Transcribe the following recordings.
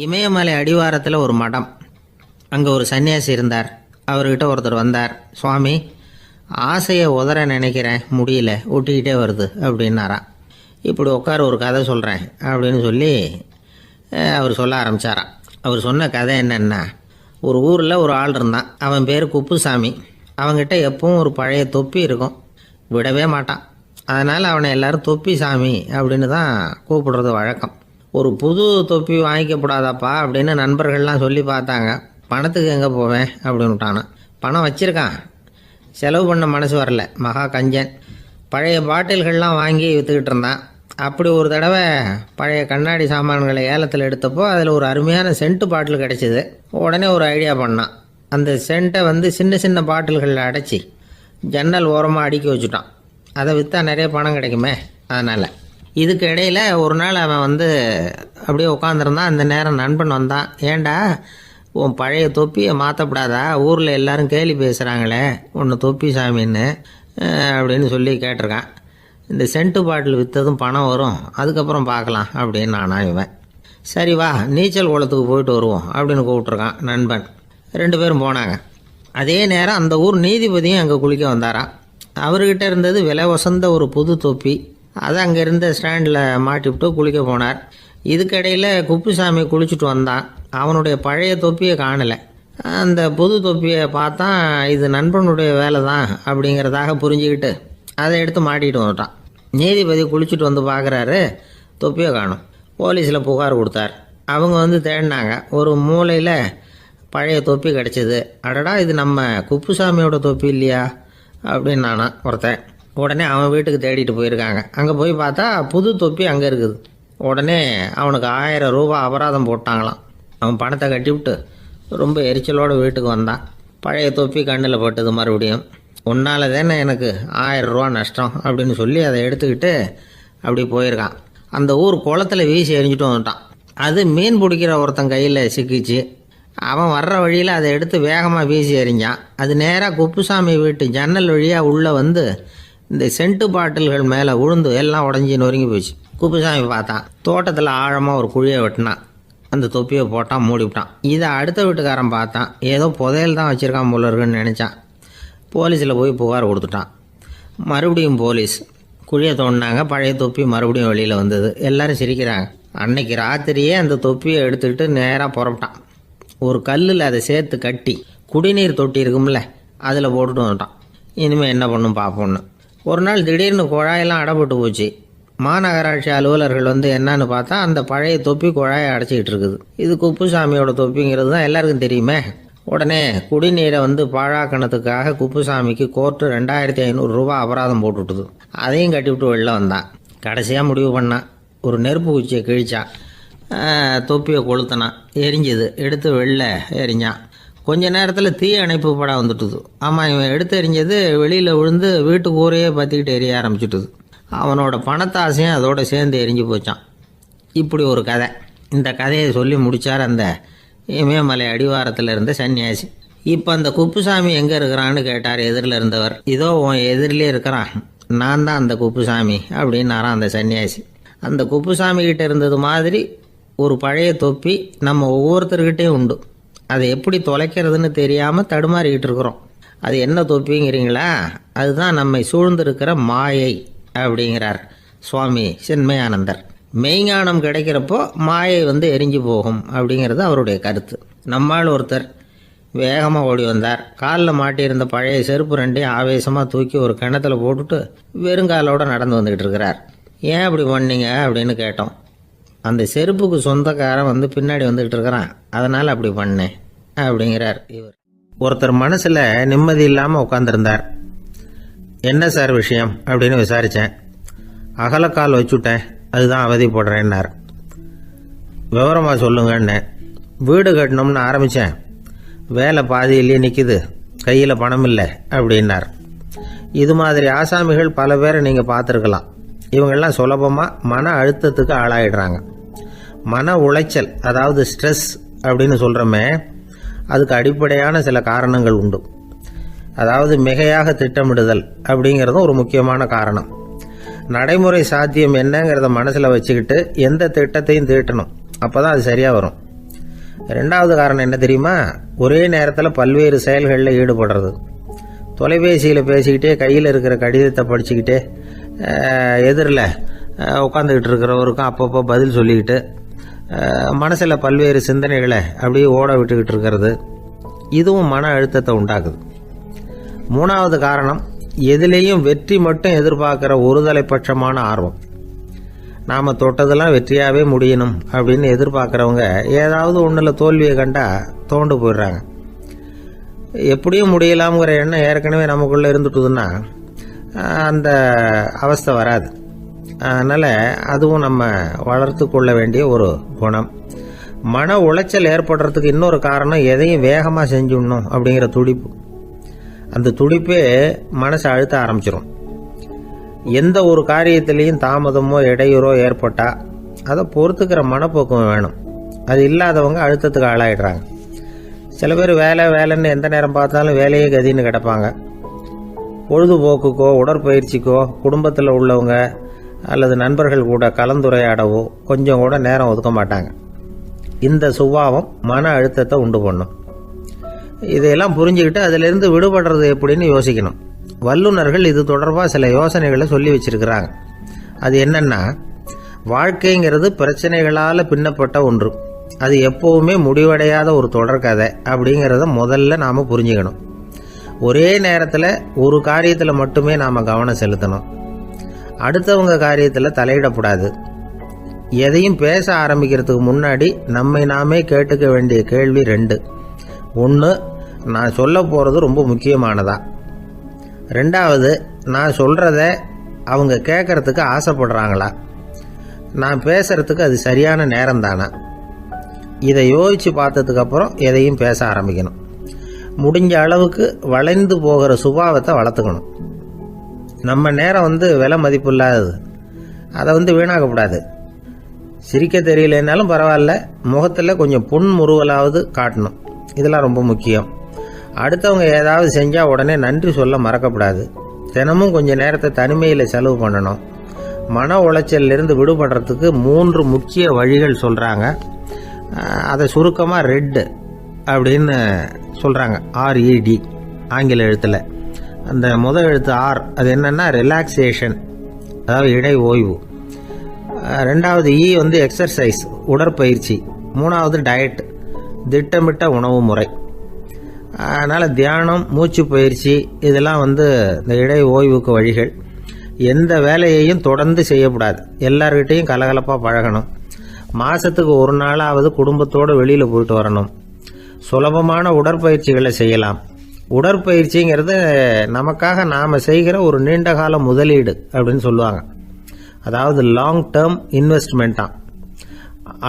இமயமலை அடிவாரத்தில் ஒரு மடம். அங்கே ஒரு சன்னியாசி இருந்தார். அவர்கிட்ட ஒருத்தர் வந்தார். சுவாமி, ஆசையை உதற நினைக்கிறேன், முடியல, ஒட்டிக்கிட்டே வருது அப்படின்னாராம். இப்படி உட்கார, ஒரு கதை சொல்கிறேன் அப்படின்னு சொல்லி அவர் சொல்ல ஆரம்பித்தாராம். அவர் சொன்ன கதை என்னென்னா, ஒரு ஊரில் ஒரு ஆள் இருந்தான். அவன் பேர் குப்புசாமி. அவங்ககிட்ட எப்பவும் ஒரு பழைய தொப்பி இருக்கும், விடவே மாட்டான். அதனால் அவனை எல்லோரும் தொப்பி சாமி அப்படின்னு தான் கூப்பிடுறது வழக்கம். ஒரு புது தொப்பி வாங்கிக்கப்படாதாப்பா அப்படின்னு நண்பர்கள்லாம் சொல்லி பார்த்தாங்க. பணத்துக்கு எங்கே போவேன் அப்படின்னு விட்டானா. பணம் வச்சுருக்கான், செலவு பண்ண மனசு வரல, மகா கஞ்சன். பழைய பாட்டில்கள்லாம் வாங்கி விற்றுக்கிட்டு இருந்தான். அப்படி ஒரு தடவை பழைய கண்ணாடி சாமான்களை ஏலத்தில் எடுத்தப்போ அதில் ஒரு அருமையான சென்ட்டு பாட்டில் கிடச்சிது. உடனே ஒரு ஐடியா பண்ணான். அந்த சென்ட்டை சின்ன சின்ன பாட்டில்களில் அடைச்சி ஜன்னல் ஓரமாக அடுக்கி வச்சுட்டான். அதை விற்றா நிறைய பணம் கிடைக்குமே, அதனால். இதுக்கு இடையில் ஒரு நாள் அவன் அப்படியே உட்காந்துருந்தான். அந்த நேரம் நண்பன் வந்தான். ஏண்டா, உன் பழைய தொப்பியை மாற்றப்படாதா? ஊரில் எல்லோரும் கேலி பேசுகிறாங்களே ஒன்று தொப்பி சாமின்னு அப்படின்னு சொல்லி கேட்டிருக்கான். இந்த சென்ட்டு பாட்டில் விற்றதும் பணம் வரும், அதுக்கப்புறம் பார்க்கலாம் அப்படின்னு நானா இவன். சரி வா, நீச்சல் குளத்துக்கு போயிட்டு வருவோம் அப்படின்னு கூப்பிட்ருக்கான் நண்பன். 2 பேரும் போனாங்க. அதே நேரம் அந்த ஊர் நீதிபதியும் அங்கே குளிக்க வந்தாராம். அவர்கிட்ட இருந்தது விலை வசந்த ஒரு புது தொப்பி. அதை அங்கே இருந்த ஸ்டாண்டில் மாட்டிவிட்டு குளிக்க போனார். இதுக்கிடையில் குப்புசாமி குளிச்சுட்டு வந்தான். அவனுடைய பழைய தொப்பியை காணலை. அந்த புது தொப்பியை பார்த்தா இது நண்பனுடைய வேலை தான் அப்படிங்கிறதாக புரிஞ்சுக்கிட்டு அதை எடுத்து மாட்டிகிட்டு வந்துட்டான். நீதிபதி குளிச்சுட்டு வந்து பார்க்குறாரு, தொப்பியை காணும். போலீஸில் புகார் கொடுத்தார். அவங்க தேடினாங்க. ஒரு மூலையில் பழைய தொப்பி கிடச்சிது. அடடா, இது நம்ம குப்புசாமியோட தொப்பி இல்லையா அப்படின்னு நானா ஒருத்தன். உடனே அவன் வீட்டுக்கு தேடிட்டு போயிருக்காங்க. அங்கே போய் பார்த்தா புது தொப்பி அங்கே இருக்குது. உடனே அவனுக்கு 1000 ரூபா அபராதம் போட்டாங்களாம். அவன் பணத்தை கட்டிவிட்டு ரொம்ப எரிச்சலோடு வீட்டுக்கு வந்தான். பழைய தொப்பி கண்ணில் பட்டது. மறுபடியும் உன்னால் தானே எனக்கு 1000 ரூபா நஷ்டம் அப்படின்னு சொல்லி அதை எடுத்துக்கிட்டு அப்படி போயிருக்கான். அந்த ஊர் குளத்தில் வீசி எரிஞ்சிட்டு வந்துட்டான். அது மீன் பிடிக்கிற ஒருத்தன் கையில் சிக்கிச்சு. அவன் வர்ற வழியில் அதை எடுத்து வேகமாக வீசி எறிஞ்சான். அது நேராக குப்புசாமி வீட்டு ஜன்னல் வழியாக உள்ளே இந்த சென்ட்டு பாட்டில்கள் மேலே உழுந்து எல்லாம் உடஞ்சி நொறுங்கி போச்சு. குப்புசாமி பார்த்தான். தோட்டத்தில் ஆழமாக ஒரு குழியை வெட்டினான். அந்த தொப்பியை போட்டான், மூடிவிட்டான். இதை அடுத்த வீட்டுக்காரன் பார்த்தான். ஏதோ புதையல் தான் வச்சுருக்கான் போல இருக்குன்னு நினச்சான். போலீஸில் போய் புகார் கொடுத்துட்டான். மறுபடியும் போலீஸ் குழியை தோண்டினாங்க. பழைய தொப்பி மறுபடியும் வெளியில் வந்தது. எல்லோரும் சிரிக்கிறாங்க. அன்னைக்கு ராத்திரியே அந்த தொப்பியை எடுத்துக்கிட்டு நேராக புறப்பட்டான். ஒரு கல்லில் அதை சேர்த்து கட்டி குடிநீர் தொட்டி இருக்கும்ல, அதில் போட்டுட்டு வந்துட்டான். இனிமேல் என்ன பண்ணும் பார்ப்போன்னு. ஒரு நாள் திடீர்னு குழாயெல்லாம் அடைப்பட்டு போச்சு. மாநகராட்சி அலுவலர்கள் என்னன்னு பார்த்தா அந்த பழைய தொப்பி குழாயை அடைச்சிக்கிட்டு இருக்குது. இது குப்புசாமியோட தொப்பிங்கிறது தான் எல்லாருக்கும் தெரியுமே. உடனே குடிநீரை பாழாக்கணத்துக்காக குப்புசாமிக்கு கோர்ட்டு 2500 ரூபா அபராதம் போட்டுவிட்டுது. அதையும் கட்டிவிட்டு வெளில வந்தான். கடைசியாக முடிவு பண்ணான். ஒரு நெருப்பு குச்சியை கிழிச்சான். தொப்பியை கொளுத்தினான். எரிஞ்சுது. எடுத்து வெளில எரிஞ்சான். கொஞ்ச நேரத்தில் தீ அணைப்பு படம் வந்துட்டுது. ஆமாம், இவன் எடுத்து எரிஞ்சது வெளியில் விழுந்து வீட்டு கூரையே பற்றிக்கிட்டு எரிய ஆரம்பிச்சுட்டுது. அவனோட பணத்தாசையும் அதோடு சேர்ந்து எரிஞ்சு போச்சான். இப்படி ஒரு கதை. இந்த கதையை சொல்லி முடித்தார் அந்த இமயமலை அடிவாரத்தில் இருந்த சன்னியாசி. இப்போ அந்த குப்புசாமி எங்கே இருக்கிறான்னு கேட்டார் எதிரில் இருந்தவர். இதோ உன் எதிரிலே இருக்கிறான், நான் தான் அந்த குப்புசாமி அப்படின்னாரான் அந்த சன்னியாசி. அந்த குப்புசாமி கிட்ட இருந்தது மாதிரி ஒரு பழைய தொப்பி நம்ம ஒவ்வொருத்தர்கிட்டையும் உண்டு. அதை எப்படி தொலைக்கிறதுன்னு தெரியாமல் தடுமாறிக்கிட்டு இருக்கிறோம். அது என்ன தொப்பிங்கிறீங்களா? அதுதான் நம்மை சூழ்ந்திருக்கிற மாயை அப்படிங்கிறார் சுவாமி சின்மயானந்தர். மெய்ஞானம் கிடைக்கிறப்போ மாயை எரிஞ்சு போகும் அப்படிங்கிறது அவருடைய கருத்து. நம்மால் ஒருத்தர் வேகமாக ஓடி வந்தார். காலில் மாட்டியிருந்த பழைய செருப்பு 2 ஆவேசமாக தூக்கி ஒரு கிணத்துல போட்டுட்டு வெறுங்காலோடு நடந்து வந்துக்கிட்டு இருக்கிறார். ஏன் அப்படி பண்ணீங்க அப்படின்னு கேட்டோம். அந்த செருப்புக்கு சொந்தக்காரன் பின்னாடி வந்துக்கிட்டு இருக்கிறான், அதனால் அப்படி பண்ணேன் அப்படிங்கிறார் இவர். ஒருத்தர் மனசில் நிம்மதி இல்லாமல் உட்காந்துருந்தார். என்ன சார் விஷயம் அப்படின்னு விசாரித்தேன். அகலக்கால் வச்சுட்டேன், அதுதான் அவதிப்படுறேன்னார். விவரமாக சொல்லுங்கன்னு. வீடு கட்டணும்னு ஆரம்பித்தேன், வேலை பாதியிலேயே நிற்கிது, கையில் பணம் இல்லை அப்படின்னார். இது மாதிரி ஆசாமிகள் பல பேரை நீங்கள் பார்த்துருக்கலாம். இவங்கெல்லாம் சுலபமாக மன அழுத்தத்துக்கு ஆளாயிடுறாங்க. மன உளைச்சல், அதாவது ஸ்ட்ரெஸ் அப்படின்னு சொல்கிறோமே, அதுக்கு அடிப்படையான சில காரணங்கள் உண்டு. அதாவது மிகையாக திட்டமிடுதல் அப்படிங்கிறதும் ஒரு முக்கியமான காரணம். நடைமுறை சாத்தியம் என்னங்கிறத மனசில் வச்சுக்கிட்டு எந்த திட்டத்தையும் தீட்டணும், அப்போ தான் அது சரியாக வரும். ரெண்டாவது காரணம் என்ன தெரியுமா? ஒரே நேரத்தில் பல்வேறு செயல்களில் ஈடுபடுறது. தொலைபேசியில் பேசிக்கிட்டே கையில் இருக்கிற கடிதத்தை படிச்சுக்கிட்டே எதிரில் உட்காந்துக்கிட்டு இருக்கிறவருக்கும் அப்பப்போ பதில் சொல்லிக்கிட்டு மனசில் பல்வேறு சிந்தனைகளை அப்படியே ஓட விட்டுக்கிட்டு இருக்கிறது, இதுவும் மன அழுத்தத்தை உண்டாக்குது. மூணாவது காரணம், எதிலேயும் வெற்றி மட்டும் எதிர்பார்க்குற ஒருதலைப்பட்சமான ஆர்வம். நாம் தொட்டதெல்லாம் வெற்றியாகவே முடியணும் அப்படின்னு எதிர்பார்க்குறவங்க ஏதாவது ஒன்றில் தோல்வியை கண்டால் தோண்டு போயிடுறாங்க. எப்படியும் முடியலாம்ங்கிற எண்ணம் ஏற்கனவே நமக்குள்ளே இருந்துட்டுதுன்னா அந்த அவஸ்தை வராது. அதனால் அதுவும் நம்ம வளர்த்து கொள்ள வேண்டிய ஒரு குணம். மன உளைச்சல் ஏற்படுறதுக்கு இன்னொரு காரணம், எதையும் வேகமாக செஞ்சுடணும் அப்படிங்கிற துடிப்பு. அந்த துடிப்பே மனசை அழுத்த ஆரம்பிச்சிடும். எந்த ஒரு காரியத்திலையும் தாமதமோ இடையூறோ ஏற்பட்டால் அதை பொறுத்துக்கிற மனப்போக்கம் வேணும். அது இல்லாதவங்க அழுத்தத்துக்கு ஆளாயிடுறாங்க. சில பேர் வேலைன்னு எந்த நேரம் பார்த்தாலும் வேலையே கதின்னு கிடப்பாங்க. பொழுதுபோக்குக்கோ உடற்பயிற்சிக்கோ குடும்பத்தில் உள்ளவங்க அல்லது நண்பர்கள் கூட கலந்துரையாடவோ கொஞ்சம் கூட நேரம் ஒதுக்க மாட்டாங்க. இந்த சுபாவம் மன அழுத்தத்தை உண்டு பண்ணும். இதையெல்லாம் புரிஞ்சுக்கிட்டு அதிலிருந்து விடுபடுறது எப்படின்னு யோசிக்கணும். வல்லுநர்கள் இது தொடர்பாக சில யோசனைகளை சொல்லி வச்சிருக்கிறாங்க. அது என்னன்னா, வாழ்க்கைங்கிறது பிரச்சனைகளால் பின்னப்பட்ட ஒன்று. அது எப்போவுமே முடிவடையாத ஒரு தொடர்கதை அப்படிங்கிறத முதல்ல நாம் புரிஞ்சுக்கணும். ஒரே நேரத்தில் ஒரு காரியத்தில் மட்டுமே நாம் கவனம் செலுத்தணும். அடுத்தவங்க காரியத்தில் தலையிடக்கூடாது. எதையும் பேச ஆரம்பிக்கிறதுக்கு முன்னாடி நம்மை நாமே கேட்டுக்க வேண்டிய கேள்வி 2. 1, நான் சொல்ல போகிறது ரொம்ப முக்கியமானதா? 2வது, நான் சொல்கிறத அவங்க கேட்கறதுக்கு ஆசைப்படுறாங்களா? நான் பேசுறதுக்கு அது சரியான நேரம் தானா? இதை யோசித்து பார்த்ததுக்கப்புறம் எதையும் பேச ஆரம்பிக்கணும். முடிஞ்ச அளவுக்கு வளைந்து போகிற சுபாவத்தை வளர்த்துக்கணும். நம்ம நேரம் விலை மதிப்பு இல்லாதது. அதை வீணாக்கக்கூடாது. சிரிக்க தெரியலனாலும் பரவாயில்ல, முகத்தில் கொஞ்சம் புன்முறுவலாவது காட்டணும். இதெல்லாம் ரொம்ப முக்கியம். அடுத்தவங்க ஏதாவது செஞ்சால் உடனே நன்றி சொல்ல மறக்கக்கூடாது. தினமும் கொஞ்சம் நேரத்தை தனிமையில் செலவு பண்ணணும். மன உளைச்சலிருந்து விடுபடுறதுக்கு 3 முக்கிய வழிகள் சொல்கிறாங்க. அதை சுருக்கமாக ரெட் அப்படின்னு சொல்கிறாங்க. RED ஆங்கில எழுத்தில். அந்த முதல் எழுத்து R, அது என்னென்னா ரிலாக்ஸேஷன், அதாவது இடை ஓய்வு. 2வது E எக்ஸர்சைஸ், உடற்பயிற்சி. 3வது டயட், திட்டமிட்ட உணவு முறை. அதனால் தியானம், மூச்சு பயிற்சி இதெல்லாம் இந்த இடை ஓய்வுக்கு வழிகள். எந்த வேலையையும் தொடர்ந்து செய்யக்கூடாது. எல்லார்கிட்டையும் கலகலப்பாக பழகணும். மாதத்துக்கு ஒரு நாளாவது குடும்பத்தோடு வெளியில் போயிட்டு வரணும். சுலபமான உடற்பயிற்சிகளை செய்யலாம். உடற்பயிற்சிங்கிறது நமக்காக நாம் செய்கிற ஒரு நீண்டகால முதலீடு அப்படின்னு சொல்லுவாங்க. அதாவது லாங் டேர்ம் இன்வெஸ்ட்மெண்ட்டாக.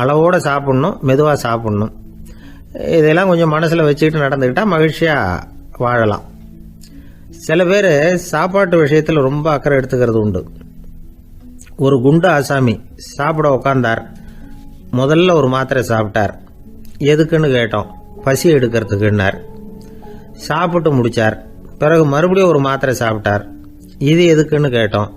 அளவோடு சாப்பிட்ணும், மெதுவாக சாப்பிட்ணும். இதெல்லாம் கொஞ்சம் மனசில் வச்சுக்கிட்டு நடந்துக்கிட்டால் மகிழ்ச்சியாக வாழலாம். சில பேர் சாப்பாட்டு விஷயத்தில் ரொம்ப அக்கறை எடுத்துக்கிறது உண்டு. ஒரு குண்டு ஆசாமி சாப்பிட உக்காந்தார். முதல்ல ஒரு மாத்திரை சாப்பிட்டார். எதுக்குன்னு கேட்டோம். பசி எடுக்கிறதுக்குன்னார். சாப்பிட்டு முடித்தார். பிறகு மறுபடியும் ஒரு மாத்திரை சாப்பிட்டார். இது எதுக்குன்னு கேட்டோம்.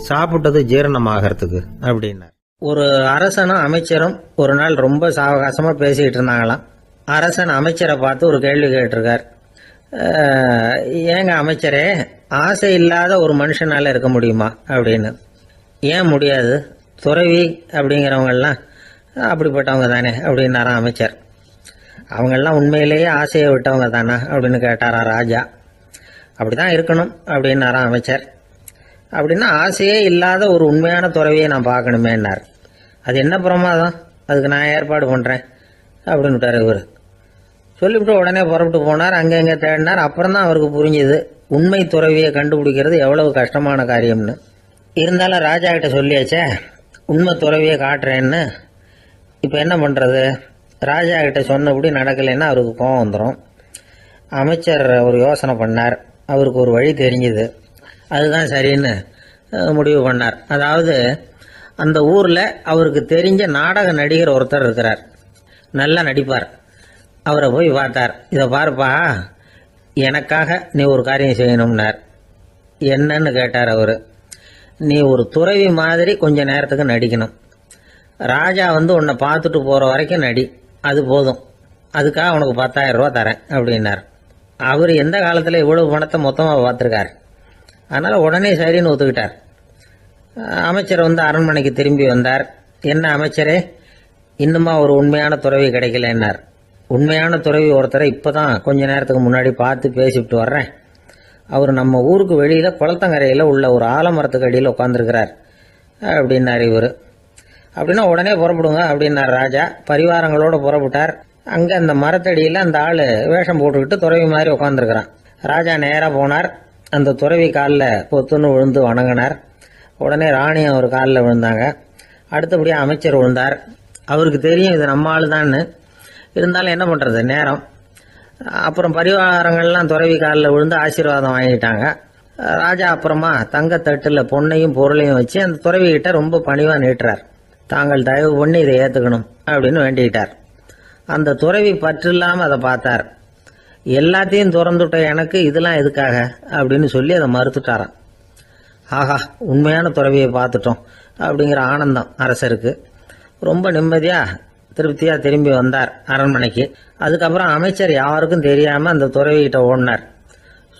சாப்பிட்டது ஜீரணமாகறதுக்கு அப்படின்னார். ஒரு அரசனும் அமைச்சரும் ஒரு நாள் ரொம்ப சாவகாசமாக பேசிக்கிட்டு இருந்தாங்களாம். அரசன் அமைச்சரை பார்த்து ஒரு கேள்வி கேட்டிருக்கார். ஏங்க அமைச்சரே, ஆசை இல்லாத ஒரு மனுஷனால் இருக்க முடியுமா அப்படின்னு. ஏன் முடியாது? துறவி அப்படிங்கிறவங்கெல்லாம் அப்படிப்பட்டவங்க தானே அப்படின்னாராம் அமைச்சர். அவங்கெல்லாம் உண்மையிலேயே ஆசையை விட்டவங்க தானா அப்படின்னு கேட்டாராம் ராஜா. அப்படி தான் இருக்கணும் அப்படின்னாராம் அமைச்சர். அப்படின்னா ஆசையே இல்லாத ஒரு உண்மையான துறவியை நான் பார்க்கணுமேன்னார். அது என்ன பிரமாதம், அதுக்கு நான் ஏற்பாடு பண்ணுறேன் அப்படின்னு விட்டார் இவர். சொல்லிவிட்டு உடனே புறப்பட்டு போனார். அங்கே இங்கே தேடினார். அப்புறம் தான் அவருக்கு புரிஞ்சுது உண்மை துறவியை கண்டுபிடிக்கிறது எவ்வளவு கஷ்டமான காரியம்னு. இருந்தாலும் ராஜா கிட்ட சொல்லியாச்சே, உண்மை துறவியை காட்டுறேன்னு. இப்போ என்ன பண்ணுறது? ராஜா கிட்ட சொன்னபடி நடக்கலைன்னா அவருக்கு கோவம் வந்துடும். அமைச்சர் ஒரு யோசனை பண்ணார். அவருக்கு ஒரு வழி தெரிஞ்சுது. அதுதான் சரின்னு முடிவு பண்ணார். அதாவது அந்த ஊரில் அவருக்கு தெரிஞ்ச நாடக நடிகர் ஒருத்தர் இருக்கிறார். நல்லா நடிப்பார். அவரை போய் பார்த்தார். இதை பாருப்பா, எனக்காக நீ ஒரு காரியம் செய்யணும்னார். என்னன்னு கேட்டார் அவர். நீ ஒரு துறவி மாதிரி கொஞ்ச நேரத்துக்கு நடிக்கணும். ராஜா உன்னை பார்த்துட்டு போகிற வரைக்கும் நடி, அது போதும். அதுக்காக உனக்கு 10,000 ரூபா தரேன் அப்படின்னார். அவர் எந்த காலத்தில் இவ்வளவு பணத்தை மொத்தமாக பார்த்துருக்கார். அதனால் உடனே சரின்னு ஒத்துக்கிட்டார். அமைச்சர் வந்து அரண்மனைக்கு திரும்பி வந்தார். என்ன அமைச்சரே, இன்னுமா ஒரு உண்மையான துறவி கிடைக்கலன்னார். உண்மையான துறவி ஒருத்தரை இப்போ தான் கொஞ்ச நேரத்துக்கு முன்னாடி பார்த்து பேசிவிட்டு வர்றேன். அவர் நம்ம ஊருக்கு வெளியில் குளத்தங்கரையில் உள்ள ஒரு ஆலமரத்துக்கு அடியில் உட்காந்துருக்கிறார் அப்படின்னார் இவர். அப்படின்னா உடனே புறப்படுங்க அப்படின்னார் ராஜா. பரிவாரங்களோடு புறப்பட்டார். அங்கே அந்த மரத்தடியில் அந்த ஆள் வேஷம் போட்டுக்கிட்டு துறவி மாதிரி உட்காந்துருக்கிறான். ராஜா நேராக போனார். அந்த துறவி காலில் பொத்துன்னு விழுந்து வணங்கினார். உடனே ராணி அவர் காலில் விழுந்தாங்க. அடுத்தபடியாக அமைச்சர் விழுந்தார். அவருக்கு தெரியும் இது நம்ம ஆள் தான்னு. இருந்தாலும் என்ன பண்ணுறது, நேரம். அப்புறம் பரிவாரங்கள்லாம் துறவி காலில் விழுந்து ஆசீர்வாதம் வாங்கிட்டாங்க. ராஜா அப்புறமா தங்கத்தட்டில் பொண்ணையும் பொருளையும் வச்சு அந்த துறவிகிட்ட ரொம்ப பணிவாக நீட்டுறார். தாங்கள் தயவு பண்ணி இதை ஏற்றுக்கணும் அப்படின்னு வேண்டிக்கிட்டார். அந்த துறவி பற்று இல்லாமல் அதை பார்த்தார். எல்லாத்தையும் திறந்துட்ட எனக்கு இதெல்லாம் எதுக்காக அப்படின்னு சொல்லி அதை மறுத்துட்டாராம். ஆஹா, உண்மையான துறவியை பார்த்துட்டோம் அப்படிங்கிற ஆனந்தம் அரசருக்கு. ரொம்ப நிம்மதியாக திருப்தியாக திரும்பி வந்தார் அரண்மனைக்கு. அதுக்கப்புறம் அமைச்சர் யாருக்கும் தெரியாமல் அந்த துறவிகிட்ட ஓடினார்.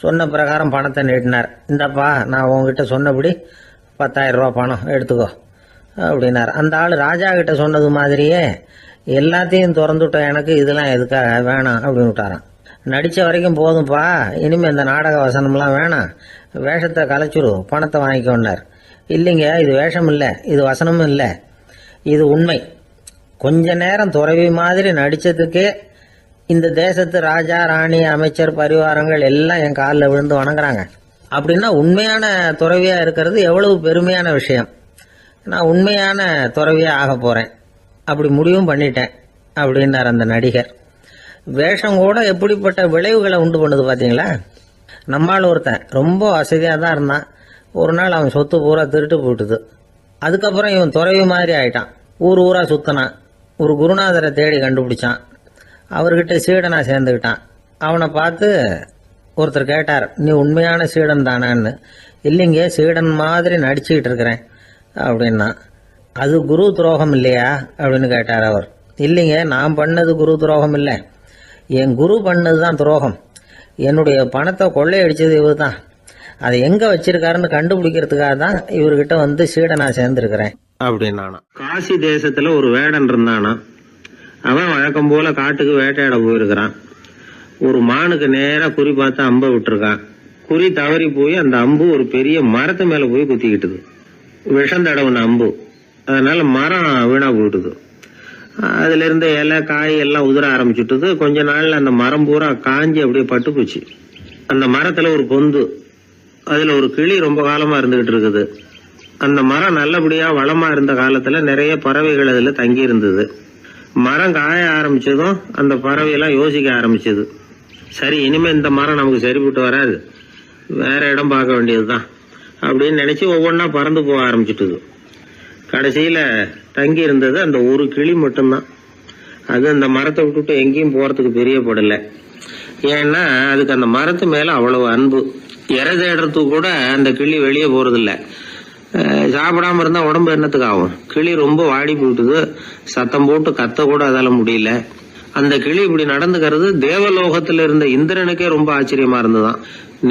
சொன்ன பிரகாரம் பணத்தை நீட்டினார். இந்தப்பா, நான் உங்ககிட்ட சொன்னபடி 10,000 ரூபா பணம் எடுத்துக்கோ அப்படின்னார். அந்த ஆள் ராஜா கிட்ட சொன்னது மாதிரியே எல்லாத்தையும் திறந்துவிட்ட எனக்கு இதெல்லாம் எதுக்காக வேணாம் அப்படின்னு விட்டாரான். நடித்த வரைக்கும் போதும்ப்பா, இனிமேல் இந்த நாடக வசனம்லாம் வேணாம், வேஷத்தை கலைச்சுரு, பணத்தை வாங்கிக்கோன்னார். இல்லைங்க, இது வேஷம் இல்லை, இது வசனமும் இல்லை, இது உண்மை. கொஞ்ச நேரம் துறவி மாதிரி நடித்ததுக்கே இந்த தேசத்து ராஜா, ராணி, அமைச்சர், பரிவாரங்கள் எல்லாம் என் காலில் விழுந்து வணங்குறாங்க. அப்படின்னா உண்மையான துறவியாக இருக்கிறது எவ்வளவு பெருமையான விஷயம். நான் உண்மையான துறவியாக ஆக போகிறேன், அப்படி முடிவும் பண்ணிட்டேன் அப்படின்னார் அந்த நடிகர். வேஷம் கூட எப்படிப்பட்ட விளைவுகளை உண்டு பண்ணுது பார்த்தீங்களா. நம்மால் ஒருத்தன் ரொம்ப வசதியாக தான் இருந்தான். ஒரு நாள் அவன் சொத்து பூரா திருட்டு போயிட்டுது. அதுக்கப்புறம் இவன் துறவி மாதிரி ஆயிட்டான். ஊர் ஊராக சுற்றினான். ஒரு குருநாதரை தேடி கண்டுபிடிச்சான். அவர்கிட்ட சீடனா சேர்ந்துக்கிட்டான். அவனை பார்த்து ஒருத்தர் கேட்டார், நீ உண்மையான சீடன் தானான்னு. இல்லைங்க, சீடன் மாதிரி நடிச்சுக்கிட்டு இருக்கிறேன் அப்படின்னா. அது குரு துரோகம் இல்லையா அப்படின்னு கேட்டார் அவர். இல்லைங்க, நான் பண்ணது குரு துரோகம் இல்லை, என் குரு பண்ணது தான் துரோகம். என்னுடைய பணத்தை கொள்ளையடிச்சது இவர் தான். அதை எங்கே வச்சிருக்காருன்னு கண்டுபிடிக்கிறதுக்காக தான் இவர்கிட்ட வந்து சீடனா சேர்ந்துருக்கிறேன் அப்படின்னானா. காசி தேசத்துல ஒரு வேடன் இருந்தானா. அவன் வழக்கம் போல காட்டுக்கு வேட்டையாட போயிருக்கிறான். ஒரு மானுக்கு நேரா குறி பார்த்து அம்பை விட்டுருக்கான். குறி தவறி போய் அந்த அம்பு ஒரு பெரிய மரத்து மேல போய் குத்திக்கிட்டுது. விஷம் தடவுன அம்பு. அதனால மரம் வீணா போயிட்டுது. அதுல இருந்த இலை காய் எல்லாம் உதிர ஆரம்பிச்சுட்டுது. கொஞ்ச நாள்ல அந்த மரம் பூரா காஞ்சி அப்படியே பட்டு போச்சு. அந்த மரத்துல ஒரு பொந்து, அதுல ஒரு கிளி ரொம்ப காலமா இருந்துகிட்டு இருக்குது. அந்த மரம் நல்லபடியா வளமா இருந்த காலத்துல நிறைய பறவைகள் அதுல தங்கி இருந்தது. மரம் காய ஆரம்பிச்சதும் அந்த பறவையெல்லாம் யோசிக்க ஆரம்பிச்சது. சரி, இனிமே இந்த மரம் நமக்கு சரிப்பட்டு வராது, வேற இடம் பார்க்க வேண்டியதுதான் அப்படின்னு நினைச்சு ஒவ்வொன்னா பறந்து போக ஆரம்பிச்சுட்டுது. கடைசியில தங்கி இருந்தது அந்த ஒரு கிளி மட்டும்தான். அது அந்த மரத்தை விட்டுட்டு எங்கேயும் போறதுக்கு பிரியப்படல. ஏன்னா அதுக்கு அந்த மரத்து மேல அவ்வளவு அன்பு. இறை தேடுறதுக்கு கூட அந்த கிளி வெளியே போறது இல்ல. சாப்பிடாம இருந்தா உடம்பு என்னத்துக்கு ஆகும். கிளி ரொம்ப வாடி போயிட்டுது. சத்தம் போட்டு கத்த கூட அதால முடியல. அந்த கிளி இப்படி நடந்துக்கிறது தேவலோகத்துல இருந்த இந்திரனுக்கே ரொம்ப ஆச்சரியமா இருந்ததுதான்.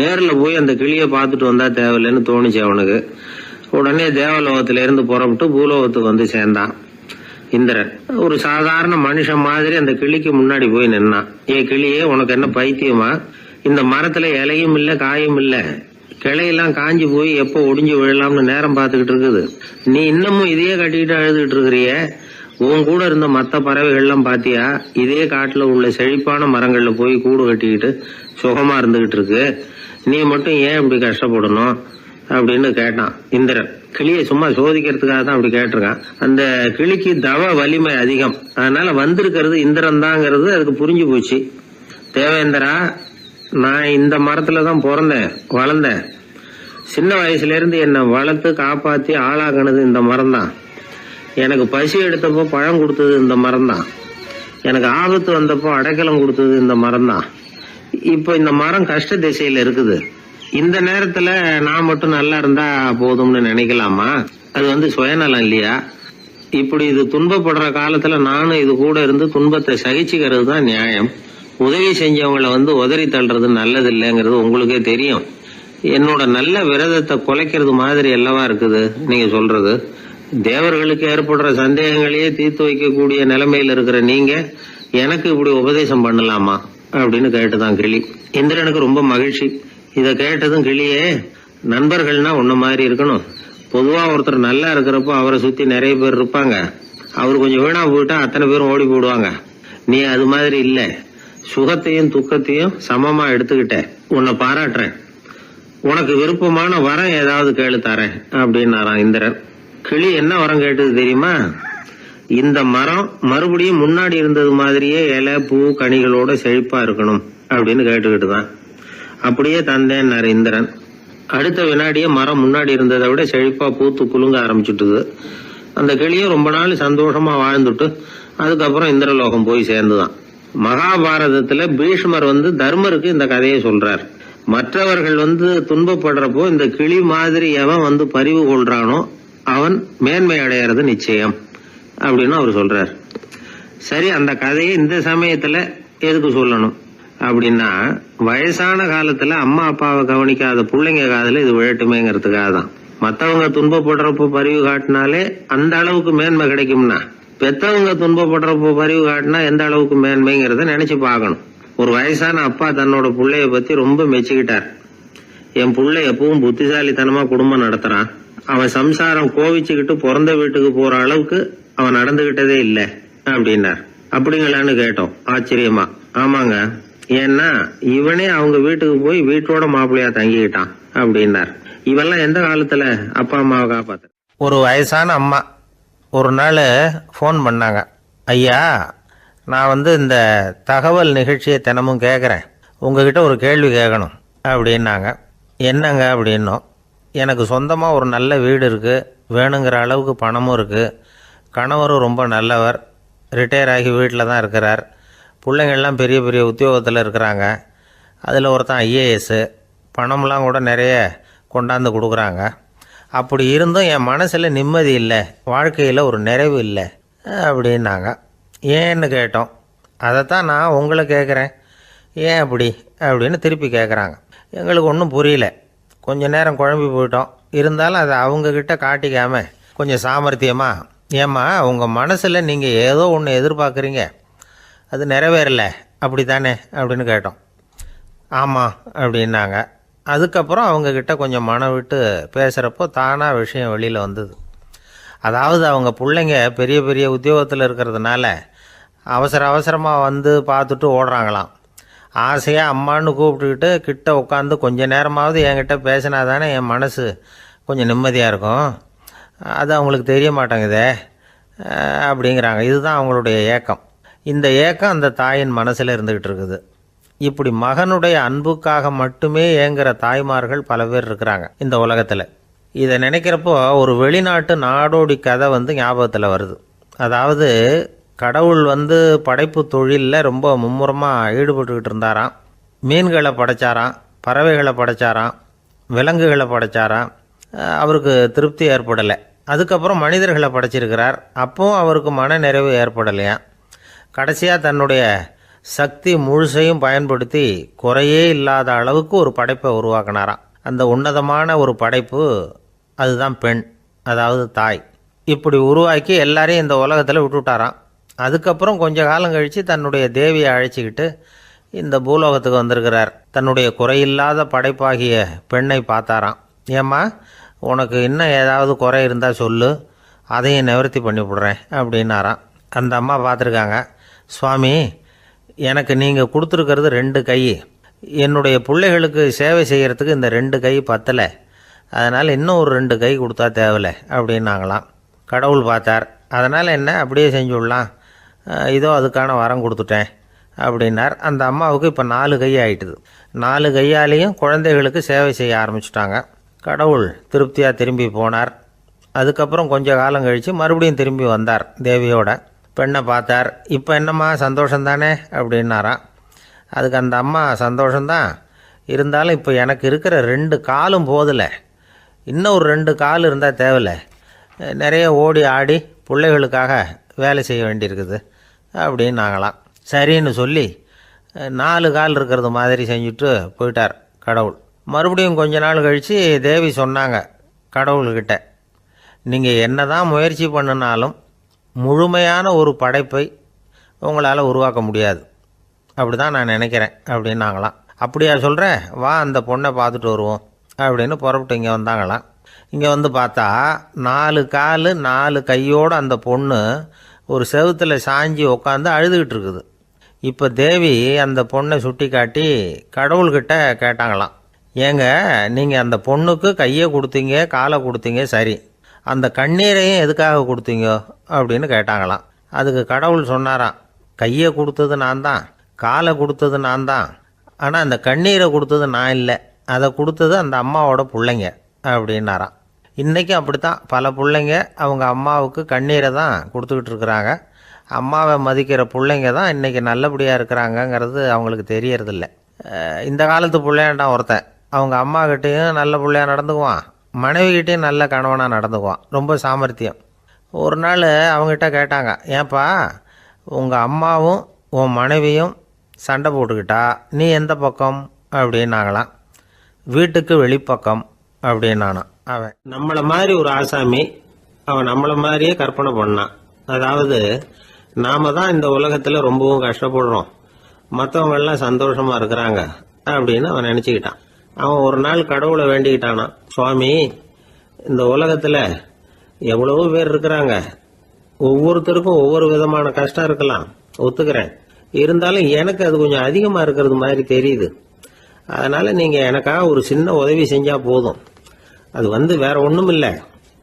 நேர்ல போய் அந்த கிளிய பார்த்துட்டு வந்தா தேவையில்லைன்னு தோணுச்சு அவனுக்கு. உடனே தேவலோகத்தில இருந்து புறப்பட்டு பூலோகத்துக்கு வந்து சேர்ந்தான் இந்திரன். ஒரு சாதாரண மனுஷன் மாதிரி அந்த கிளிக்கு முன்னாடி போய் நின்னான். ஏ கிளியே, உனக்கு என்ன பைத்தியமா? இந்த மரத்துல இலையும் இல்ல, காயும் இல்ல, கிளையெல்லாம் காஞ்சி போய் எப்போ ஒடிஞ்சு விழலாம்னு நேரம் பார்த்துக்கிட்டு இருக்குது. நீ இன்னமும் இதையே கட்டிக்கிட்டு அழுதுகிட்டு இருக்கிறிய. உன் கூட இருந்த மற்ற பறவைகள்லாம் பாத்தியா? இதே காட்டுல உள்ள செழிப்பான மரங்கள்ல போய் கூடு கட்டிக்கிட்டு சுகமா இருந்துகிட்டு இருக்கு. நீ மட்டும் ஏன் இப்படி கஷ்டப்படணும் அப்படின்னு கேட்டான் இந்திரன். கிளியை சும்மா சோதிக்கிறதுக்காக தான் அப்படி கேட்டிருக்கான். அந்த கிளிக்கு தவ வலிமை அதிகம். அதனால வந்திருக்கிறது இந்திரன் தாங்கிறது அதுக்கு புரிஞ்சு போச்சு. தேவேந்திரா, நான் இந்த மரத்துலதான் பிறந்தேன், வளர்ந்தேன். சின்ன வயசுல இருந்து என்னை வளர்த்து காப்பாத்தி ஆளாகினது இந்த மரம் தான். எனக்கு பசி எடுத்தப்போ பழம் கொடுத்தது இந்த மரம் தான். எனக்கு ஆபத்து வந்தப்போ அடைக்கலம் கொடுத்தது இந்த மரம் தான். இப்போ இந்த மரம் கஷ்ட திசையில இருக்குது. இந்த நேரத்துல நான் மட்டும் நல்லா இருந்தா போதும்னு நினைக்கலாமா? அது சுயநலம் இல்லையா? இப்படி இது துன்பப்படுற காலத்துல நானும் இது கூட இருந்து துன்பத்தை சகிச்சுக்கிறது தான் நியாயம். உதவி செஞ்சவங்களை உதறி தள்ளுறது நல்லது இல்லைங்கிறது உங்களுக்கே தெரியும். என்னோட நல்ல விரதத்தை குலைக்கிறது மாதிரி அல்லவா இருக்குது நீங்க சொல்றது. தேவர்களுக்கு ஏற்படுற சந்தேகங்களையே தீர்த்து வைக்கக்கூடிய நிலைமையில இருக்கிற நீங்க எனக்கு இப்படி உபதேசம் பண்ணலாமா அப்படின்னு கேட்டுதான் கிளி. இந்திரனுக்கு ரொம்ப மகிழ்ச்சி. இத கேட்டதும் கிளியே, நண்பர்கள்னா உன்ன மாதிரி இருக்கணும். பொதுவா ஒருத்தர் நல்லா இருக்கிறப்போ அவரை சுத்தி நிறைய பேர் இருப்பாங்க. அவர் கொஞ்சம் வீணா போயிட்டா அத்தனை பேரும் ஓடி போடுவாங்க. நீ அது மாதிரி இல்ல. சுகத்தையும் துக்கத்தையும் சமமா எடுத்துக்கிட்ட. உன்னை பாராட்டுறேன். உனக்கு விருப்பமான வரம் ஏதாவது கேளு தரேன் அப்படின்னாராம் இந்திரன். கிளி என்ன வரம் கேட்டது தெரியுமா? இந்த மரம் மறுபடியும் முன்னாடி இருந்தது மாதிரியே இலை பூ கனிகளோட செழிப்பா இருக்கணும் அப்படின்னு கேட்டுக்கிட்டுதான். அப்படியே தந்தேன்னாரு இந்திரன். அடுத்த வினாடியே மரம் முன்னாடி இருந்ததை விட செழிப்பா பூத்து குலுங்க ஆரம்பிச்சுட்டுது. அந்த கிளியும் ரொம்ப நாள் சந்தோஷமா வாழ்ந்துட்டு அதுக்கப்புறம் இந்திரலோகம் போய் சேர்ந்துதான். மகாபாரதத்துல பீஷ்மர் தர்மருக்கு இந்த கதையை சொல்றார். மற்றவர்கள் துன்பப்படுறப்போ இந்த கிளி மாதிரி எவன் பரிவு கொள்றானோ அவன் மேன்மை அடையிறது நிச்சயம் அப்படின்னு அவர் சொல்றார். சரி, அந்த கதையை இந்த சமயத்துல எதுக்கு சொல்லணும் அப்படின்னா, வயசான காலத்துல அம்மா அப்பாவை கவனிக்காத பிள்ளைங்க காதுல இது விழட்டுமேங்கிறதுக்காக தான். மத்தவங்க துன்பப்படுறப்போ பரிவு காட்டினாலே அந்த அளவுக்கு மேன்மை கிடைக்கும்னா, பெத்தவங்க துன்பப்படுறப்போ பரிவு காட்டினா எந்த அளவுக்கு மேன்மைங்கிறத நினைச்சு பார்க்கணும். ஒரு வயசான அப்பா தன்னோட பிள்ளைய பத்தி ரொம்ப மெச்சுக்கிட்டார். என் பிள்ளை எப்பவும் புத்திசாலித்தனமா குடும்பம் நடத்துறான். அவன் சம்சாரம் கோவிச்சுக்கிட்டு பிறந்த வீட்டுக்கு போற அளவுக்கு அவன் நடந்துகிட்டதே இல்ல அப்படின்னார். அப்படிங்களான்னு கேட்டோம் ஆச்சரியமா. ஆமாங்க, ஏன்னா இவனே அவங்க வீட்டுக்கு போய் வீட்டோட மாப்பிள்ளையா தங்கிக்கிட்டான் அப்படின்னார். இவெல்லாம் எந்த காலத்துல அப்பா அம்மாவை காப்பாத்து. ஒரு வயசான அம்மா ஒரு நாள் ஃபோன் பண்ணாங்க. ஐயா, நான் இந்த தகவல் நிகழ்ச்சியை தினமும் கேட்குறேன். உங்ககிட்ட ஒரு கேள்வி கேட்கணும் அப்படின்னாங்க. என்னங்க அப்படின்னோம். எனக்கு சொந்தமாக ஒரு நல்ல வீடு இருக்குது, வேணுங்கிற அளவுக்கு பணமும் இருக்குது, கணவரும் ரொம்ப நல்லவர், ரிட்டையர் ஆகி வீட்டில் தான் இருக்கிறார், பிள்ளைங்கள்லாம் பெரிய பெரிய உத்தியோகத்தில் இருக்கிறாங்க, அதில் ஒருத்தன் ஐஏஎஸ்ஸு, பணம்லாம் கூட நிறைய கொண்டாந்து கொடுக்குறாங்க. அப்படி இருந்தும் என் மனசில் நிம்மதி இல்லை, வாழ்க்கையில் ஒரு நிறைவு இல்லை அப்படின்னாங்க. ஏன்னு கேட்டோம். அதைத்தான் நான் உங்களை கேட்குறேன், ஏன் அப்படி அப்படின்னு திருப்பி கேட்குறாங்க. எங்களுக்கு ஒன்றும் புரியல. கொஞ்சம் நேரம் குழம்பி போயிட்டோம். இருந்தாலும் அதை அவங்கக்கிட்ட காட்டிக்காமல் கொஞ்சம் சாமர்த்தியமா, ஏம்மா உங்கள் மனசில் நீங்கள் ஏதோ ஒன்று எதிர்பார்க்குறீங்க, அது நிறைவேறலை அப்படி தானே அப்படின்னு கேட்டோம். ஆமாம் அப்படின்னாங்க. அதுக்கப்புறம் அவங்கக்கிட்ட கொஞ்சம் மனம் விட்டு பேசுகிறப்போ தானாக விஷயம் வெளியில் வந்தது. அதாவது அவங்க பிள்ளைங்க பெரிய பெரிய உத்தியோகத்தில் இருக்கிறதுனால அவசரமாக பார்த்துட்டு ஓடுறாங்களாம். ஆசையாக அம்மான்னு கூப்பிட்டுக்கிட்டு கிட்ட உட்காந்து கொஞ்ச நேரமாவது என்கிட்ட பேசினா தானே என் மனசு கொஞ்சம் நிம்மதியாக இருக்கும். அது அவங்களுக்கு தெரிய மாட்டேங்குதே அப்படிங்கிறாங்க. இதுதான் அவங்களுடைய ஏக்கம். இந்த ஏக்கம் அந்த தாயின் மனசில் இருந்துக்கிட்டு இருக்குது. இப்படி மகனுடைய அன்புக்காக மட்டுமே ஏங்குற தாய்மார்கள் பல பேர் இருக்கிறாங்க இந்த உலகத்தில். இதை நினைக்கிறப்போ ஒரு வெளிநாட்டு நாடோடி கதை ஞாபகத்தில் வருது. அதாவது கடவுள் படைப்பு தொழிலில் ரொம்ப மும்முரமாக ஈடுபட்டுக்கிட்டு இருந்தாராம். மீன்களை படைச்சாராம், பறவைகளை படைச்சாராம், விலங்குகளை படைச்சாராம். அவருக்கு திருப்தி ஏற்படலை. அதுக்கப்புறம் மனிதர்களை படைச்சிருக்கிறார். அப்பவும் அவருக்கு மன நிறைவு ஏற்படலையா. கடைசியாக தன்னுடைய சக்தி முழுசையும் பயன்படுத்தி குறையே இல்லாத அளவுக்கு ஒரு படைப்பை உருவாக்கினாராம். அந்த உன்னதமான ஒரு படைப்பு அதுதான் பெண், அதாவது தாய். இப்படி உருவாக்கி எல்லாரையும் இந்த உலகத்தில் விட்டுவிட்டாராம். அதுக்கப்புறம் கொஞ்ச காலம் கழித்து தன்னுடைய தேவியை அழைச்சிக்கிட்டு இந்த பூலோகத்துக்கு வந்திருக்கிறார். தன்னுடைய குறையில்லாத படைப்பாகிய பெண்ணை பார்த்தாராம். ஏம்மா, உனக்கு இன்னும் ஏதாவது குறை இருந்தால் சொல்லு, அதையும் நிவர்த்தி பண்ணிவிடுறேன் அப்படின்னாராம். அந்த அம்மா பார்த்துருக்காங்க. சுவாமி, எனக்கு நீங்கள் கொடுத்துருக்கிறது 2 கை. என்னுடைய பிள்ளைகளுக்கு சேவை செய்கிறதுக்கு இந்த 2 கை பத்தலை, அதனால் இன்னும் ஒரு 2 கை கொடுத்தா தேவலை அப்படின்னாங்களாம். கடவுள் பார்த்தார். அதனால் என்ன, அப்படியே செஞ்சு விடலாம், இதோ அதுக்கான வரம் கொடுத்துட்டேன் அப்படின்னார். அந்த அம்மாவுக்கு இப்போ 4 கை ஆகிட்டுது. 4 கையாலேயும் குழந்தைகளுக்கு சேவை செய்ய ஆரம்பிச்சுட்டாங்க. கடவுள் திருப்தியாக திரும்பி போனார். அதுக்கப்புறம் கொஞ்ச காலம் கழித்து மறுபடியும் திரும்பி வந்தார் தேவியோட. பெண்ணை பார்த்தார். இப்போ என்னம்மா சந்தோஷந்தானே அப்படின்னாராம். அதுக்கு அந்த அம்மா சந்தோஷந்தான், இருந்தாலும் இப்போ எனக்கு இருக்கிற 2 காலும் போதில்லை, இன்னும் ஒரு 2 கால் இருந்தால் தேவையில்லை நிறைய ஓடி ஆடி பிள்ளைகளுக்காக வேலை செய்ய வேண்டியிருக்குது அப்படின்னு நாங்களாம். சரின்னு சொல்லி 4 கால் இருக்கிறது மாதிரி செஞ்சுட்டு போயிட்டார் கடவுள். மறுபடியும் கொஞ்ச நாள் கழித்து தேவி சொன்னாங்க கடவுள்கிட்ட, நீங்கள் என்ன தான் முயற்சி பண்ணினாலும் முழுமையான ஒரு படைப்பை உங்களால் உருவாக்க முடியாது, அப்படி தான் நான் நினைக்கிறேன் அப்படின்னாங்களாம். அப்படியா சொல்கிறேன், வா அந்த பொண்ணை பார்த்துட்டு வருவோம் அப்படின்னு புறப்பட்டு இங்கே வந்தாங்களாம். இங்கே வந்து பார்த்தா 4 கால் 4 கையோடு அந்த பொண்ணு ஒரு செவுத்தில் சாஞ்சி உட்காந்து அழுதுகிட்டு இருக்குது. இப்போ தேவி அந்த பொண்ணை சுட்டி காட்டி கடவுள்கிட்ட கேட்டாங்களாம், ஏங்க நீங்கள் அந்த பொண்ணுக்கு கையை கொடுத்தீங்க காலை கொடுத்தீங்க, சரி, அந்த கண்ணீரையும் எதுக்காக கொடுத்தீங்க அப்படின்னு கேட்டாங்களாம். அதுக்கு கடவுள் சொன்னாராம், கையை கொடுத்தது நான் தான், காலை கொடுத்தது நான் தான், ஆனால் அந்த கண்ணீரை கொடுத்தது நான் இல்லை, அதை கொடுத்தது அந்த அம்மாவோட பிள்ளைங்க அப்படின்னாராம். இன்றைக்கும் அப்படித்தான் பல பிள்ளைங்க அவங்க அம்மாவுக்கு கண்ணீரை தான் கொடுத்துக்கிட்டு இருக்கிறாங்க. அம்மாவை மதிக்கிற பிள்ளைங்க தான் இன்றைக்கி நல்லபடியாக இருக்கிறாங்கங்கிறது அவங்களுக்கு தெரியறதில்ல. இந்த காலத்து பிள்ளையாண்டான் ஒருத்தன் அவங்க அம்மாக்கிட்டேயும் நல்ல பிள்ளையாக நடந்துக்குவான், மனைவிக்கிட்டேயும் நல்ல கணவனாக நடந்துக்குவான், ரொம்ப சாமர்த்தியம். ஒரு நாள் அவங்ககிட்ட கேட்டாங்க, ஏன்பா உங்கள் அம்மாவும் உன் மனைவியும் சண்டை போட்டுக்கிட்டா நீ எந்த பக்கம் அப்படின்னாங்களாம். வீட்டுக்கு வெளிப்பக்கம் அப்படின்னானான். அவன் நம்மளை மாதிரி ஒரு ஆசாமி, அவன் நம்மளை மாதிரியே கற்பனை பண்ணான். அதாவது நாம தான் இந்த உலகத்தில் ரொம்பவும் கஷ்டப்படுறோம், மற்றவங்க எல்லாம் சந்தோஷமா இருக்கிறாங்க அப்படின்னு அவன் நினச்சிக்கிட்டான். அவன் ஒரு நாள் கடவுளை வேண்டிக்கிட்டானான், சுவாமி இந்த உலகத்தில் எவ்வளவோ பேர் இருக்கிறாங்க, ஒவ்வொருத்தருக்கும் ஒவ்வொரு விதமான கஷ்டம் இருக்கலாம், ஒத்துக்கிறேன், இருந்தாலும் எனக்கு அது கொஞ்சம் அதிகமாக இருக்கிறது மாதிரி தெரியுது, அதனால நீங்கள் எனக்காக ஒரு சின்ன உதவி செஞ்சால் போதும். அது வேற ஒன்றும் இல்லை,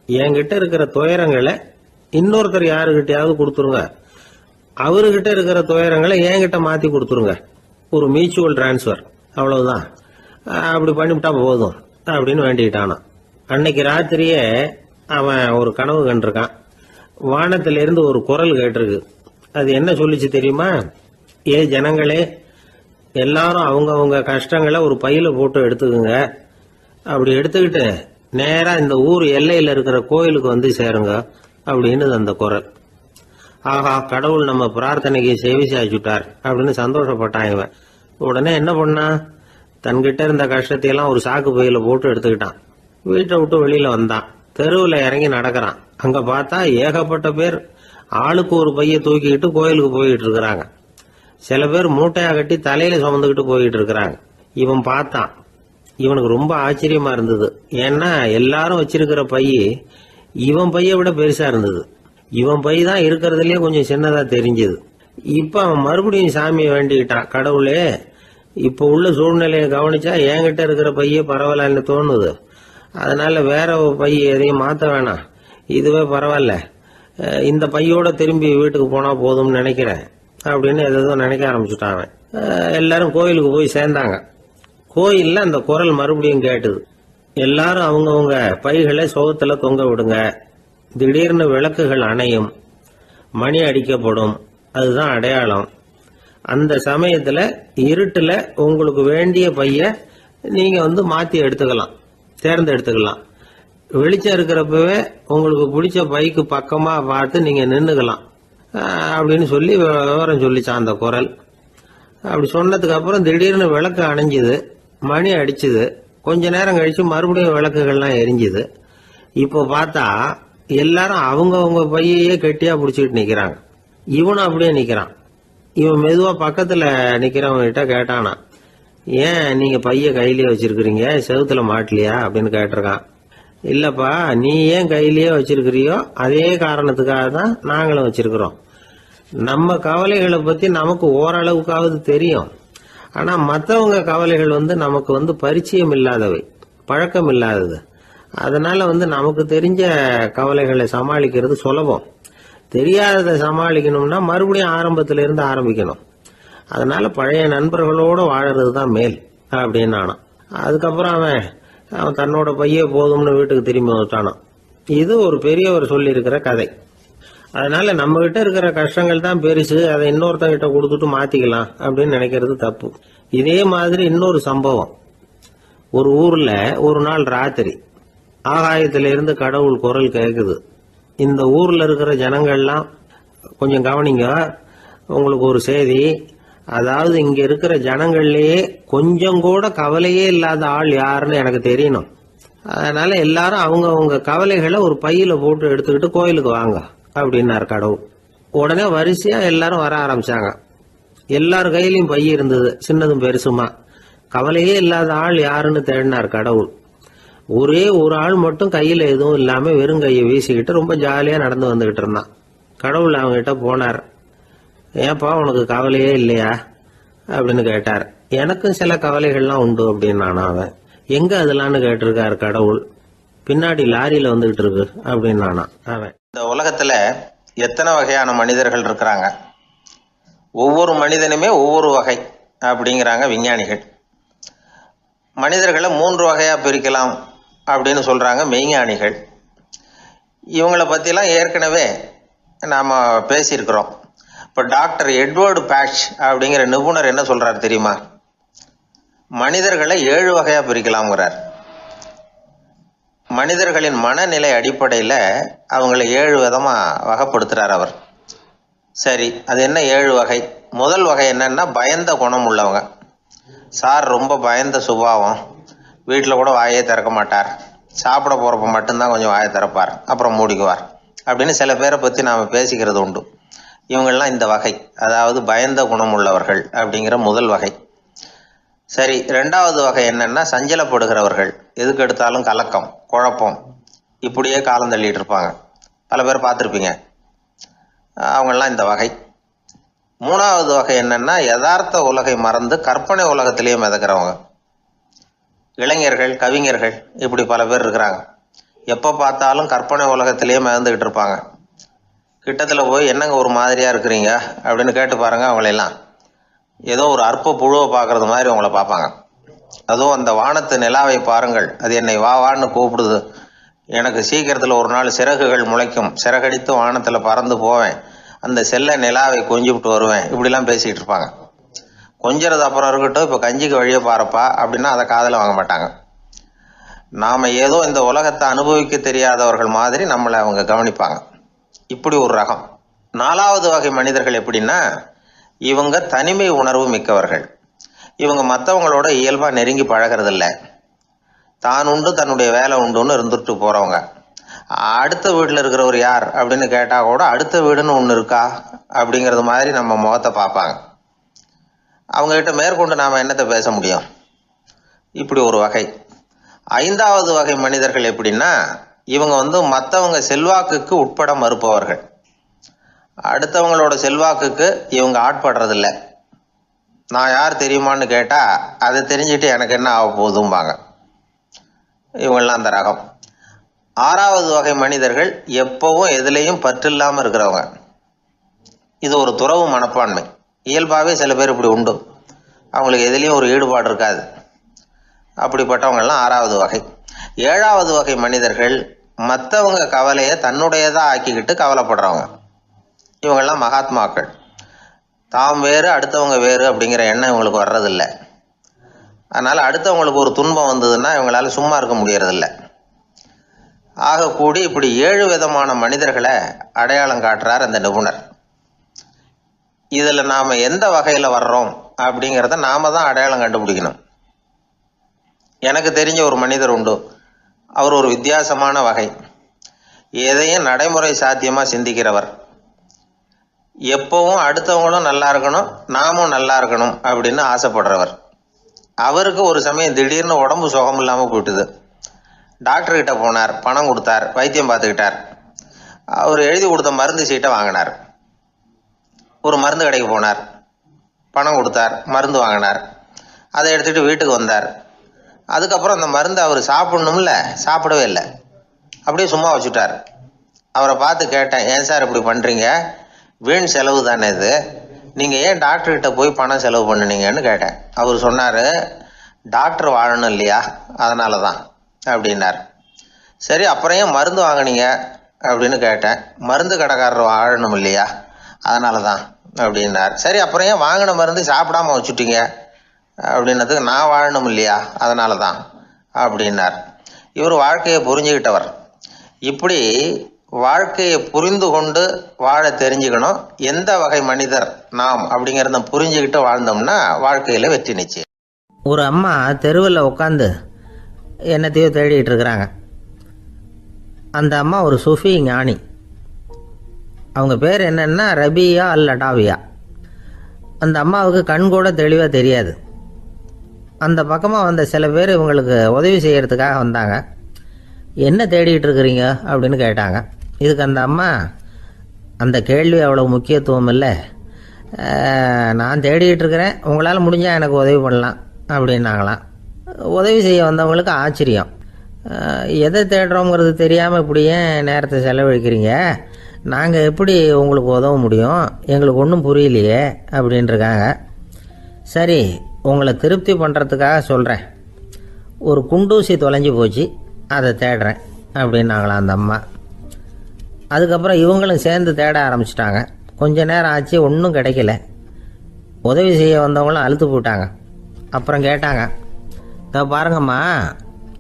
என்கிட்ட இருக்கிற துயரங்களை இன்னொருத்தர் யாருக்கிட்டையாவது கொடுத்துருங்க, அவர்கிட்ட இருக்கிற துயரங்களை என்கிட்ட மாற்றி கொடுத்துருங்க, ஒரு மியூச்சுவல் டிரான்ஸ்ஃபர், அவ்வளவுதான், அப்படி பண்ணிவிட்டா போதும் அப்படின்னு வேண்டிக்கிட்டானான். அன்னைக்கு ராத்திரியே அவன் ஒரு கனவு கண்டிருக்கான். வானத்திலிருந்து ஒரு குரல் கேட்டிருக்கு. அது என்ன சொல்லிச்சு தெரியுமா? ஏ ஜனங்களே, எல்லாரும் அவங்கவுங்க கஷ்டங்களை ஒரு பையில போட்டு எடுத்துக்குங்க, அப்படி எடுத்துக்கிட்டு நேரா இந்த ஊர் எல்லையில் இருக்கிற கோயிலுக்கு வந்து சேருங்க அப்படின்னு அந்த குரல். ஆஹா, கடவுள் நம்ம பிரார்த்தனைக்கு செவி சாய்ச்சுட்டார் அப்படின்னு சந்தோஷப்பட்டான் இவன். உடனே என்ன பண்ணா, தன்கிட்ட இருந்த கஷ்டத்தையெல்லாம் ஒரு சாக்கு பையில போட்டு எடுத்துக்கிட்டான். வீட்டை விட்டு வெளியில வந்தான். தெருவில் இறங்கி நடக்கிறான். அங்க பார்த்தா ஏகப்பட்ட பேர் ஆளுக்கு ஒரு பைய தூக்கிக்கிட்டு கோயிலுக்கு போயிட்டு இருக்கிறாங்க. சில பேர் மூட்டையா கட்டி தலையில சுமந்துக்கிட்டு போயிட்டு இருக்கிறாங்க. இவன் பார்த்தான். இவனுக்கு ரொம்ப ஆச்சரியமா இருந்தது. ஏன்னா எல்லாரும் வச்சிருக்கிற பைய இவன் பைய விட பெருசா இருந்தது. இவன் பை தான் இருக்கிறதுலயே கொஞ்சம் சின்னதா தெரிஞ்சது. இப்ப அவன் மறுபடியும் சாமியை வேண்டிக்கிட்டான், கடவுளே இப்ப உள்ள சூழ்நிலையை கவனிச்சா என்கிட்ட இருக்கிற பைய பரவாயில்லன்னு தோணுது, அதனால வேற பை எதையும் மாத்த வேணாம், இதுவே பரவாயில்ல, இந்த பையோட திரும்பி வீட்டுக்கு போனா போதும்னு நினைக்கிறேன் அப்படின்னு எதோ நினைக்க ஆரம்பிச்சுட்டான் அவன். எல்லாரும் கோயிலுக்கு போய் சேர்ந்தாங்க. கோயில்ல அந்த குரல் மறுபடியும் கேட்டுது. எல்லாரும் அவங்கவுங்க பைகளை சோகத்துல தொங்க விடுங்க, திடீர்னு விளக்குகள் அணையும், மணி அடிக்கப்படும், அதுதான் அடையாளம். அந்த சமயத்துல இருட்டுல உங்களுக்கு வேண்டிய பைய நீங்க மாத்தி எடுத்துக்கலாம், தேர்ந்தெடுத்துக்கலாம். வெளிச்சம் இருக்கிறப்பவே உங்களுக்கு பிடிச்ச பைக்கு பக்கமா பார்த்து நீங்க நின்னுக்கலாம் அப்படின்னு சொல்லி விவரம் சொல்லிச்சான் அந்த குரல். அப்படி சொன்னதுக்கு அப்புறம் திடீர்னு விளக்கு அணைஞ்சுது, மணி அடிச்சுது. கொஞ்ச நேரம் கழிச்சு மறுபடியும் விளக்குகள்லாம் எரிஞ்சுது. இப்போ பார்த்தா எல்லாரும் அவங்கவுங்க பையையே கெட்டியா பிடிச்சிட்டு நிக்கிறாங்க. இவனும் அப்படியே நிக்கிறான். இவன் மெதுவா பக்கத்துல நிக்கிறவங்க கிட்ட கேட்டானா, ஏன் நீங்க பைய கையிலேயே வச்சிருக்கிறீங்க, செவுத்துல மாட்டலையா அப்படின்னு கேட்டிருக்கான். இல்லப்பா, நீ ஏன் கையிலேயே வச்சிருக்கிறியோ அதே காரணத்துக்காக தான் நாங்களும் வச்சிருக்கிறோம். நம்ம கவலைகளை பத்தி நமக்கு ஓரளவுக்காவது தெரியும், ஆனா மற்றவங்க கவலைகள் நமக்கு பரிச்சயம் இல்லாதவை, பழக்கம் இல்லாதது. அதனால நமக்கு தெரிஞ்ச கவலைகளை சமாளிக்கிறது சுலபம். தெரியாததை சமாளிக்கணும்னா மறுபடியும் ஆரம்பத்தில இருந்து ஆரம்பிக்கணும். அதனால பழைய நண்பர்களோட வாழறது தான் மேல் அப்படின்னு ஆனான். அதுக்கப்புறம் அவன் தன்னோட பைய போதும்னு வீட்டுக்கு திரும்பி வந்துட்டானான். இது ஒரு பெரியவர் சொல்லி இருக்கிற கதை. அதனால நம்ம கிட்ட இருக்கிற கஷ்டங்கள் தான் பெருசு, அதை இன்னொருத்தங்கிட்ட கொடுத்துட்டு மாத்திக்கலாம் அப்படின்னு நினைக்கிறது தப்பு. இதே மாதிரி இன்னொரு சம்பவம். ஒரு ஊர்ல ஒரு நாள் ராத்திரி ஆகாயத்திலிருந்து கடவுள் குரல் கேக்குது. இந்த ஊர்ல இருக்கிற ஜனங்கள்லாம் கொஞ்சம் கவனிங்க. உங்களுக்கு ஒரு செய்தி. அதாவது இங்க இருக்கிற ஜனங்கள்லயே கொஞ்சம் கூட கவலையே இல்லாத ஆள் யாருன்னு எனக்கு தெரியணும். அதனால எல்லாரும் அவங்க கவலைகளை ஒரு பையில போட்டு எடுத்துக்கிட்டு கோயிலுக்கு வாங்க அப்படின்னாரு கடவுள். உடனே வரிசையா எல்லாரும் வர ஆரம்பிச்சாங்க. எல்லார் கையிலயும் பை இருந்தது, சின்னதும் பெருசுமா. கவலையே இல்லாத ஆள் யாருன்னு தேடினார் கடவுள். ஒரே ஒரு ஆள் மட்டும் கையில எதுவும் இல்லாம வெறும் கையை வீசிக்கிட்டு ரொம்ப ஜாலியா நடந்து வந்துகிட்டு இருந்தான். கடவுள் அவங்ககிட்ட போனார். ஏன்பா உனக்கு கவலையே இல்லையா அப்படின்னு கேட்டார். எனக்கும் சில கவலைகள்லாம் உண்டு அப்படின்னு அவன். எங்க அதெல்லாம்னு கேட்டிருக்காரு கடவுள். பின்னாடி லாரியில வந்துகிட்டு இருக்கு அப்படின்னு அவன். இந்த உலகத்துல எத்தனை வகையான மனிதர்கள் இருக்கிறாங்க, ஒவ்வொரு மனிதனுமே ஒவ்வொரு வகை அப்படிங்கிறாங்க விஞ்ஞானிகள். மனிதர்களை 3 வகையா பிரிக்கலாம் அப்படின்னு சொல்றாங்க மெய்ஞானிகள். இவங்களை பத்திலாம் ஏற்கனவே நாம பேசியிருக்கிறோம். இப்போ டாக்டர் எட்வர்டு பேட்ச் அப்படிங்கிற நிபுணர் என்ன சொல்றாரு தெரியுமா? மனிதர்களை 7 வகையா பிரிக்கலாம்ங்கிறார். மனிதர்களின் மனநிலை அடிப்படையில் அவங்களை 7 விதமா வகைப்படுத்துறார் அவர். சரி, அது என்ன 7 வகை? முதல் வகை என்னன்னா பயந்த குணம் உள்ளவங்க. சார் ரொம்ப பயந்த சுபாவம், வீட்டில் கூட வாயே திறக்க மாட்டார், சாப்பிட போறப்ப மட்டும்தான் கொஞ்சம் வாயை திறப்பார், அப்புறம் மூடிக்குவார் அப்படின்னு சில பேரை பற்றி நாம் பேசிக்கிறது உண்டு. இவங்கெல்லாம் இந்த வகை, அதாவது பயந்த குணம் உள்ளவர்கள் அப்படிங்கிற முதல் வகை. சரி, 2வது வகை என்னன்னா சஞ்சலப்படுகிறவர்கள். எதுக்கு எடுத்தாலும் கலக்கம், குழப்பம், இப்படியே காலம் தள்ளிட்டு இருப்பாங்க. பல பேர் பார்த்துருப்பீங்க. அவங்கெல்லாம் இந்த வகை. 3வது வகை என்னன்னா யதார்த்த உலகை மறந்து கற்பனை உலகத்திலேயே மிதக்கிறவங்க. இளைஞர்கள், கவிஞர்கள், இப்படி பல பேர் இருக்கிறாங்க. எப்போ பார்த்தாலும் கற்பனை உலகத்திலேயே மிதந்துகிட்டு இருப்பாங்க. கிட்டத்தில் போய் என்னங்க ஒரு மாதிரியா இருக்கிறீங்க அப்படின்னு கேட்டு பாருங்க, அவங்களெல்லாம் ஏதோ ஒரு அற்ப புழுவை பார்க்கறது மாதிரி அவங்கள பார்ப்பாங்க. அதுவும் அந்த வானத்து நிலாவை பாருங்கள், அது என்னை வா வான்னு கூப்பிடுது, எனக்கு சீக்கிரத்தில் ஒரு நாள் சிறகுகள் முளைக்கும், சிறகடித்து வானத்தில் பறந்து போவேன், அந்த செல்ல நிலாவை கொஞ்சிவிட்டு வருவேன், இப்படிலாம் பேசிக்கிட்டு இருப்பாங்க. கொஞ்சிறது அப்புறம் இருக்கட்டும், இப்போ கஞ்சிக்கு வழியே பாருப்பா அப்படின்னா அதை காதில் வாங்க மாட்டாங்க. நாம் ஏதோ இந்த உலகத்தை அனுபவிக்க தெரியாதவர்கள் மாதிரி நம்மளை அவங்க கவனிப்பாங்க. இப்படி ஒரு ரகம். 4வது வகை மனிதர்கள் எப்படின்னா, இவங்க தனிமை உணர்வு மிக்கவர்கள். இவங்க மற்றவங்களோட இயல்பாக நெருங்கி பழகிறதில்ல, தான் உண்டு தன்னுடைய வேலை உண்டுன்னு இருந்துட்டு போகிறவங்க. அடுத்த வீட்டில் இருக்கிறவர் யார் அப்படின்னு கேட்டால் கூட அடுத்த வீடுன்னு ஒன்று இருக்கா அப்படிங்கிறது மாதிரி நம்ம முகத்தை பார்ப்பாங்க. அவங்ககிட்ட மேற்கொண்டு நாம் என்னத்தை பேச முடியும்? இப்படி ஒரு வகை. 5வது வகை மனிதர்கள் எப்படின்னா, இவங்க மற்றவங்க செல்வாக்குக்கு உட்பட மறுப்பவர்கள். அடுத்தவங்களோட செல்வாக்குக்கு இவங்க ஆட்படுறதில்ல. நான் யார் தெரியுமான்னு கேட்டால் அதை தெரிஞ்சுட்டு எனக்கு என்ன ஆக போகுதும்பாங்க. இவங்கெல்லாம் அந்த ரகம். 6வது வகை மனிதர்கள் எப்பவும் எதுலேயும் பற்றில்லாமல் இருக்கிறவங்க. இது ஒரு துறவு மனப்பான்மை. இயல்பாகவே சில பேர் இப்படி உண்டு, அவங்களுக்கு எதுலேயும் ஒரு ஈடுபாடு இருக்காது. அப்படிப்பட்டவங்கெல்லாம் 6வது வகை. 7வது வகை மனிதர்கள் மற்றவங்க கவலையை தன்னுடையதாக ஆக்கிக்கிட்டு கவலைப்படுறவங்க. இவங்கெல்லாம் மகாத்மாக்கள். தாம் வேறு அடுத்தவங்க வேறு அப்படிங்கிற எண்ணம் இவங்களுக்கு வர்றதில்லை. அதனால் அடுத்தவங்களுக்கு ஒரு துன்பம் வந்ததுன்னா இவங்களால சும்மா இருக்க முடியறதில்லை. ஆக கூடி இப்படி 7 விதமான மனிதர்களை அடையாளம் காட்டுறார் அந்த நிபுணர். இதில் நாம் எந்த வகையில் வர்றோம் அப்படிங்கிறத நாம தான் அடையாளம் கண்டுபிடிக்கணும். எனக்கு தெரிஞ்ச ஒரு மனிதர் உண்டு. அவர் ஒரு வித்தியாசமான வகை. எதையும் நடைமுறை சாத்தியமாக சிந்திக்கிறவர். எப்பவும் அடுத்தவங்களும் நல்லா இருக்கணும், நாமும் நல்லா இருக்கணும் அப்படின்னு ஆசைப்படுறவர். அவருக்கு ஒரு சமயம் திடீர்னு உடம்பு சுகம் இல்லாமல் போயிட்டுது. டாக்டர்கிட்ட போனார், பணம் கொடுத்தார், வைத்தியம் பார்த்துக்கிட்டார். அவர் எழுதி கொடுத்த மருந்து சீட்டை வாங்கினார். ஒரு மருந்து கடைக்கு போனார், பணம் கொடுத்தார், மருந்து வாங்கினார். அதை எடுத்துகிட்டு வீட்டுக்கு வந்தார். அதுக்கப்புறம் அந்த மருந்து அவர் சாப்பிடணும்ல, சாப்பிடவே இல்லை, அப்படியே சும்மா வச்சுட்டார். அவரை பார்த்து கேட்டேன், ஏன் சார் இப்படி பண்ணுறீங்க, வீண் செலவு தானே இது, நீங்கள் ஏன் டாக்டர்கிட்ட போய் பணம் செலவு பண்ணினீங்கன்னு கேட்டேன். அவர் சொன்னார், டாக்டர் வாழணும் இல்லையா, அதனால தான் அப்படின்னார். சரி, அப்புறம் ஏன் மருந்து வாங்கினீங்க அப்படின்னு கேட்டேன். மருந்து கடைக்காரர் வாழணும் இல்லையா, அதனால தான் அப்படின்னார். சரி, அப்புறம் ஏன் வாங்கின மருந்து சாப்பிடாம வச்சுட்டீங்க அப்படின்னதுக்கு, நான் வாழணும் இல்லையா அதனால தான் அப்படின்னார். இவர் வாழ்க்கையை புரிஞ்சுக்கிட்டவர். இப்படி வாழ்க்கையை புரிந்து கொண்டு வாழ தெரிஞ்சுக்கணும். எந்த வகை மனிதர் நாம் அப்படிங்கிறத புரிஞ்சுக்கிட்டு வாழ்ந்தோம்னா வாழ்க்கையில வெற்றி நிச்சயம். ஒரு அம்மா தெருவில் உட்காந்து என்னத்தையோ தேடிட்டு இருக்கிறாங்க. அந்த அம்மா ஒரு சூஃபி ஞானி. அவங்க பேர் என்னன்னா ரபியா அல் அடாவியா. அந்த அம்மாவுக்கு கண் கூட தெளிவாக தெரியாது. அந்த பக்கமாக வந்த சில பேர் இவங்களுக்கு உதவி செய்கிறதுக்காக வந்தாங்க. என்ன தேடிட்டு இருக்கிறீங்க அப்படின்னு கேட்டாங்க. இதுக்கு அந்த அம்மா, அந்த கேள்வி அவ்வளோ முக்கியத்துவம் இல்லை, நான் தேடிட்டு இருக்கிறேன், உங்களால் முடிஞ்சால் எனக்கு உதவி பண்ணலாம் அப்படின்னாங்களாம். உதவி செய்ய வந்தவங்களுக்கு ஆச்சரியம். எதை தேடுறோங்கிறது தெரியாமல் இப்படி ஏன் நேரத்தை செலவழிக்கிறீங்க, நாங்கள் எப்படி உங்களுக்கு உதவ முடியும், எங்களுக்கு ஒன்றும் புரியலையே அப்படின்ட்டுருக்காங்க. சரி, உங்களை திருப்தி பண்ணுறதுக்காக சொல்கிறேன், ஒரு குண்டூசி தொலைஞ்சி போச்சு, அதை தேடுறேன் அப்படின்னாங்களாம் அந்த அம்மா. அதுக்கப்புறம் இவங்களும் சேர்ந்து தேட ஆரம்பிச்சிட்டாங்க. கொஞ்ச நேரம் ஆச்சு, ஒன்றும் கிடைக்கல. உதவி செய்ய வந்தவங்களும் அழுத்து போட்டாங்க. அப்புறம் கேட்டாங்க, இதை பாருங்கம்மா,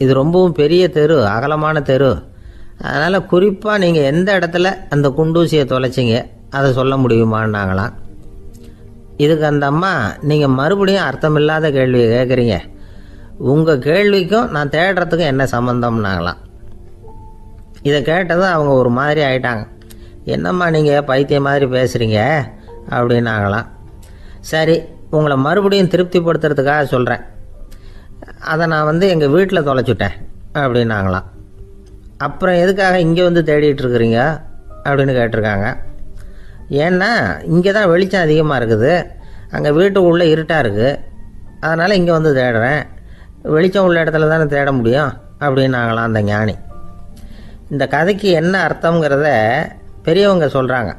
இது ரொம்பவும் பெரிய தெரு, அகலமான தெரு, அதனால் குறிப்பாக நீங்கள் எந்த இடத்துல அந்த குண்டூசியை தொலைச்சிங்க அதை சொல்ல முடியுமான்னாங்களாம். இதுக்கு அந்த அம்மா, நீங்கள் மறுபடியும் அர்த்தமில்லாத கேள்வியை கேட்குறீங்க, உங்கள் கேள்விக்கும் நான் தேடுறதுக்கும் என்ன சம்மந்தம்னாங்களாம். இதை கேட்டதும் அவங்க ஒரு மாதிரி ஆயிட்டாங்க. என்னம்மா நீங்கள் பைத்தியம் மாதிரி பேசுகிறீங்க அப்படின்னாங்களாம். சரி, உங்களை மறுபடியும் திருப்திப்படுத்துறதுக்காக சொல்கிறேன், அதை நான் எங்கள் வீட்டில் தொலைச்சுட்டேன் அப்படின்னாங்களாம். அப்புறம் எதுக்காக இங்கே வந்து தேடிட்டு இருக்கிறீங்க அப்படின்னு கேட்டிருக்காங்க. ஏன்னா இங்கே தான் வெளிச்சம் அதிகமாக இருக்குது, அங்கே வீட்டுக்குள்ளே இருட்டாக இருக்குது, அதனால் இங்கே வந்து தேடுறேன், வெளிச்சம் உள்ள இடத்துல தானே தேட முடியும் அப்படின்னாங்களாம் அந்த ஞானி. இந்த கதைக்கு என்ன அர்த்தங்கிறத பெரியவங்க சொல்கிறாங்க.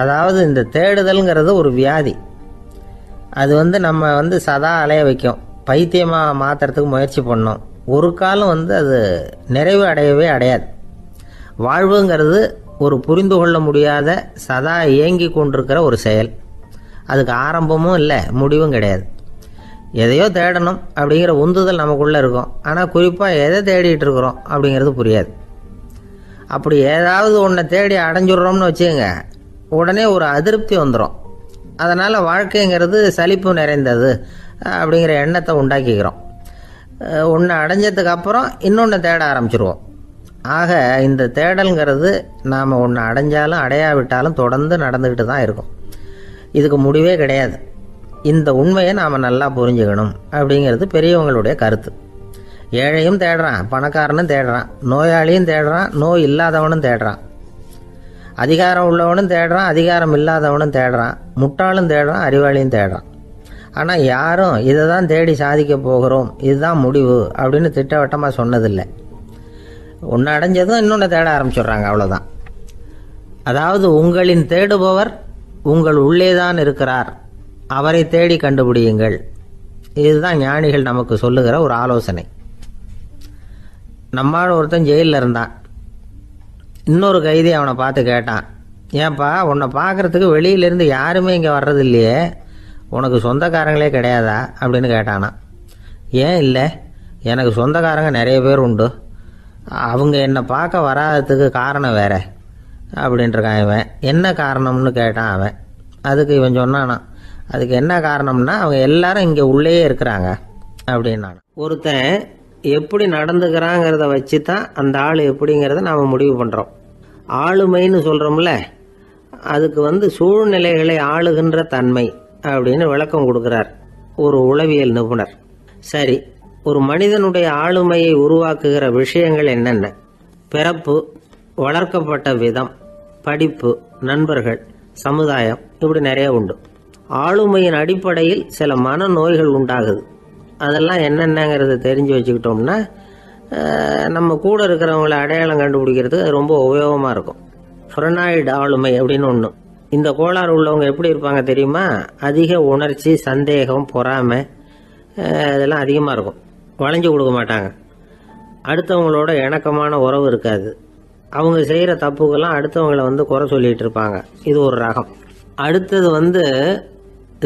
அதாவது இந்த தேடுதல்ங்கிறது ஒரு வியாதி. அது நம்ம சதா அலைய வைக்கும், பைத்தியமாக மாற்றுறதுக்கு முயற்சி பண்ணோம். ஒரு காலம் அது நிறைவு அடையவே அடையாது. வாழ்வுங்கிறது ஒரு புரிந்து கொள்ள முடியாத சதா இயங்கி கொண்டிருக்கிற ஒரு செயல். அதுக்கு ஆரம்பமும் இல்லை, முடிவும் கிடையாது. எதையோ தேடணும் அப்படிங்கிற உந்துதல் நமக்குள்ளே இருக்கும், ஆனால் குறிப்பாக எதை தேடிட்டு இருக்கிறோம் அப்படிங்கிறது புரியாது. அப்படி ஏதாவது ஒன்றை தேடி அடைஞ்சிடுறோம்னு வச்சுக்கோங்க, உடனே ஒரு அதிருப்தி வந்துடும். அதனால் வாழ்க்கைங்கிறது சலிப்பு நிறைந்தது அப்படிங்கிற எண்ணத்தை உண்டாக்கிக்கிறோம். ஒன்று அடைஞ்சதுக்கு அப்புறம் இன்னொன்று தேட ஆரம்பிச்சிருவோம். ஆக இந்த தேடல்ங்கிறது நாம் ஒன்று அடைஞ்சாலும் அடையாவிட்டாலும் தொடர்ந்து நடந்துக்கிட்டு தான் இருக்கும். இதுக்கு முடிவே கிடையாது. இந்த உண்மையை நாம் நல்லா புரிஞ்சுக்கணும் அப்படிங்கிறது பெரியவங்களுடைய கருத்து. ஏழையும் தேடுறான், பணக்காரனும் தேடுறான், நோயாளியும் தேடுறான், நோய் இல்லாதவனும் தேடுறான், அதிகாரம் உள்ளவனும் தேடுறான், அதிகாரம் இல்லாதவனும் தேடுறான், முட்டாளும் தேடுறான், அறிவாளியும் தேடுறான். ஆனால் யாரும் இதை தான் தேடி சாதிக்க போகிறோம், இதுதான் முடிவு அப்படின்னு திட்டவட்டமாக சொன்னதில்லை. ஒன்று அடைஞ்சதும் இன்னொன்று தேட ஆரம்பிச்சிடுறாங்க, அவ்வளோதான். அதாவது உங்களின் தேடுபவர் உங்கள் உள்ளே தான் இருக்கிறார், அவரை தேடி கண்டுபிடியுங்கள். இதுதான் ஞானிகள் நமக்கு சொல்லுகிற ஒரு ஆலோசனை. நம்மால் ஒருத்தன் ஜெயிலில் இருந்தான். இன்னொரு கைதி அவனை பார்த்து கேட்டான், ஏன்பா உன்னை பார்க்குறதுக்கு வெளியிலேருந்து யாருமே இங்கே வர்றது இல்லையே, உனக்கு சொந்தக்காரங்களே கிடையாதா அப்படின்னு கேட்டானா. ஏன் இல்லை, எனக்கு சொந்தக்காரங்க நிறைய பேர் உண்டு, அவங்க என்னை பார்க்க வராததுக்கு காரணம் வேற அப்படின்ட்டுருக்கான் இவன். என்ன காரணம்னு கேட்டான் அவன். அதுக்கு இவன் சொன்னானா, அதுக்கு என்ன காரணம்னா அவங்க எல்லாரும் இங்கே உள்ளேயே இருக்கிறாங்க அப்படின்னான். ஒருத்தன் எப்படி நடந்துக்கிறாங்கிறத வச்சு தான் அந்த ஆள் எப்படிங்கிறத நாம் முடிவு பண்ணுறோம். ஆளுமைன்னு சொல்கிறோம்ல, அதுக்கு சூழ்நிலைகளை ஆளுகின்ற தன்மை அப்படின்னு விளக்கம் கொடுக்குறார் ஒரு உளவியல் நிபுணர். சரி, ஒரு மனிதனுடைய ஆளுமையை உருவாக்குகிற விஷயங்கள் என்னென்ன? பிறப்பு, வளர்க்கப்பட்ட விதம், படிப்பு, நண்பர்கள், சமுதாயம், இப்படி நிறைய உண்டு. ஆளுமையின் அடிப்படையில் சில மனநோய்கள் உண்டாகுது. அதெல்லாம் என்னென்னங்கிறத தெரிஞ்சு வச்சுக்கிட்டோம்னா நம்ம கூட இருக்கிறவங்கள அடையாளம் கண்டுபிடிக்கிறதுக்கு ரொம்ப உபயோகமாக இருக்கும். ஃப்ரெனாய்டு ஆளுமை அப்படின்னு ஒன்று. இந்த கோளாறு உள்ளவங்க எப்படி இருப்பாங்க தெரியுமா? அதிக உணர்ச்சி, சந்தேகம், பொறாமை இதெல்லாம் அதிகமாக இருக்கும். வளைஞ்சு கொடுக்க மாட்டாங்க. அடுத்தவங்களோட இணக்கமான உறவு இருக்காது. அவங்க செய்கிற தப்புக்கெல்லாம் அடுத்தவங்களை குறை சொல்லிகிட்டு இருப்பாங்க. இது ஒரு ரகம். அடுத்தது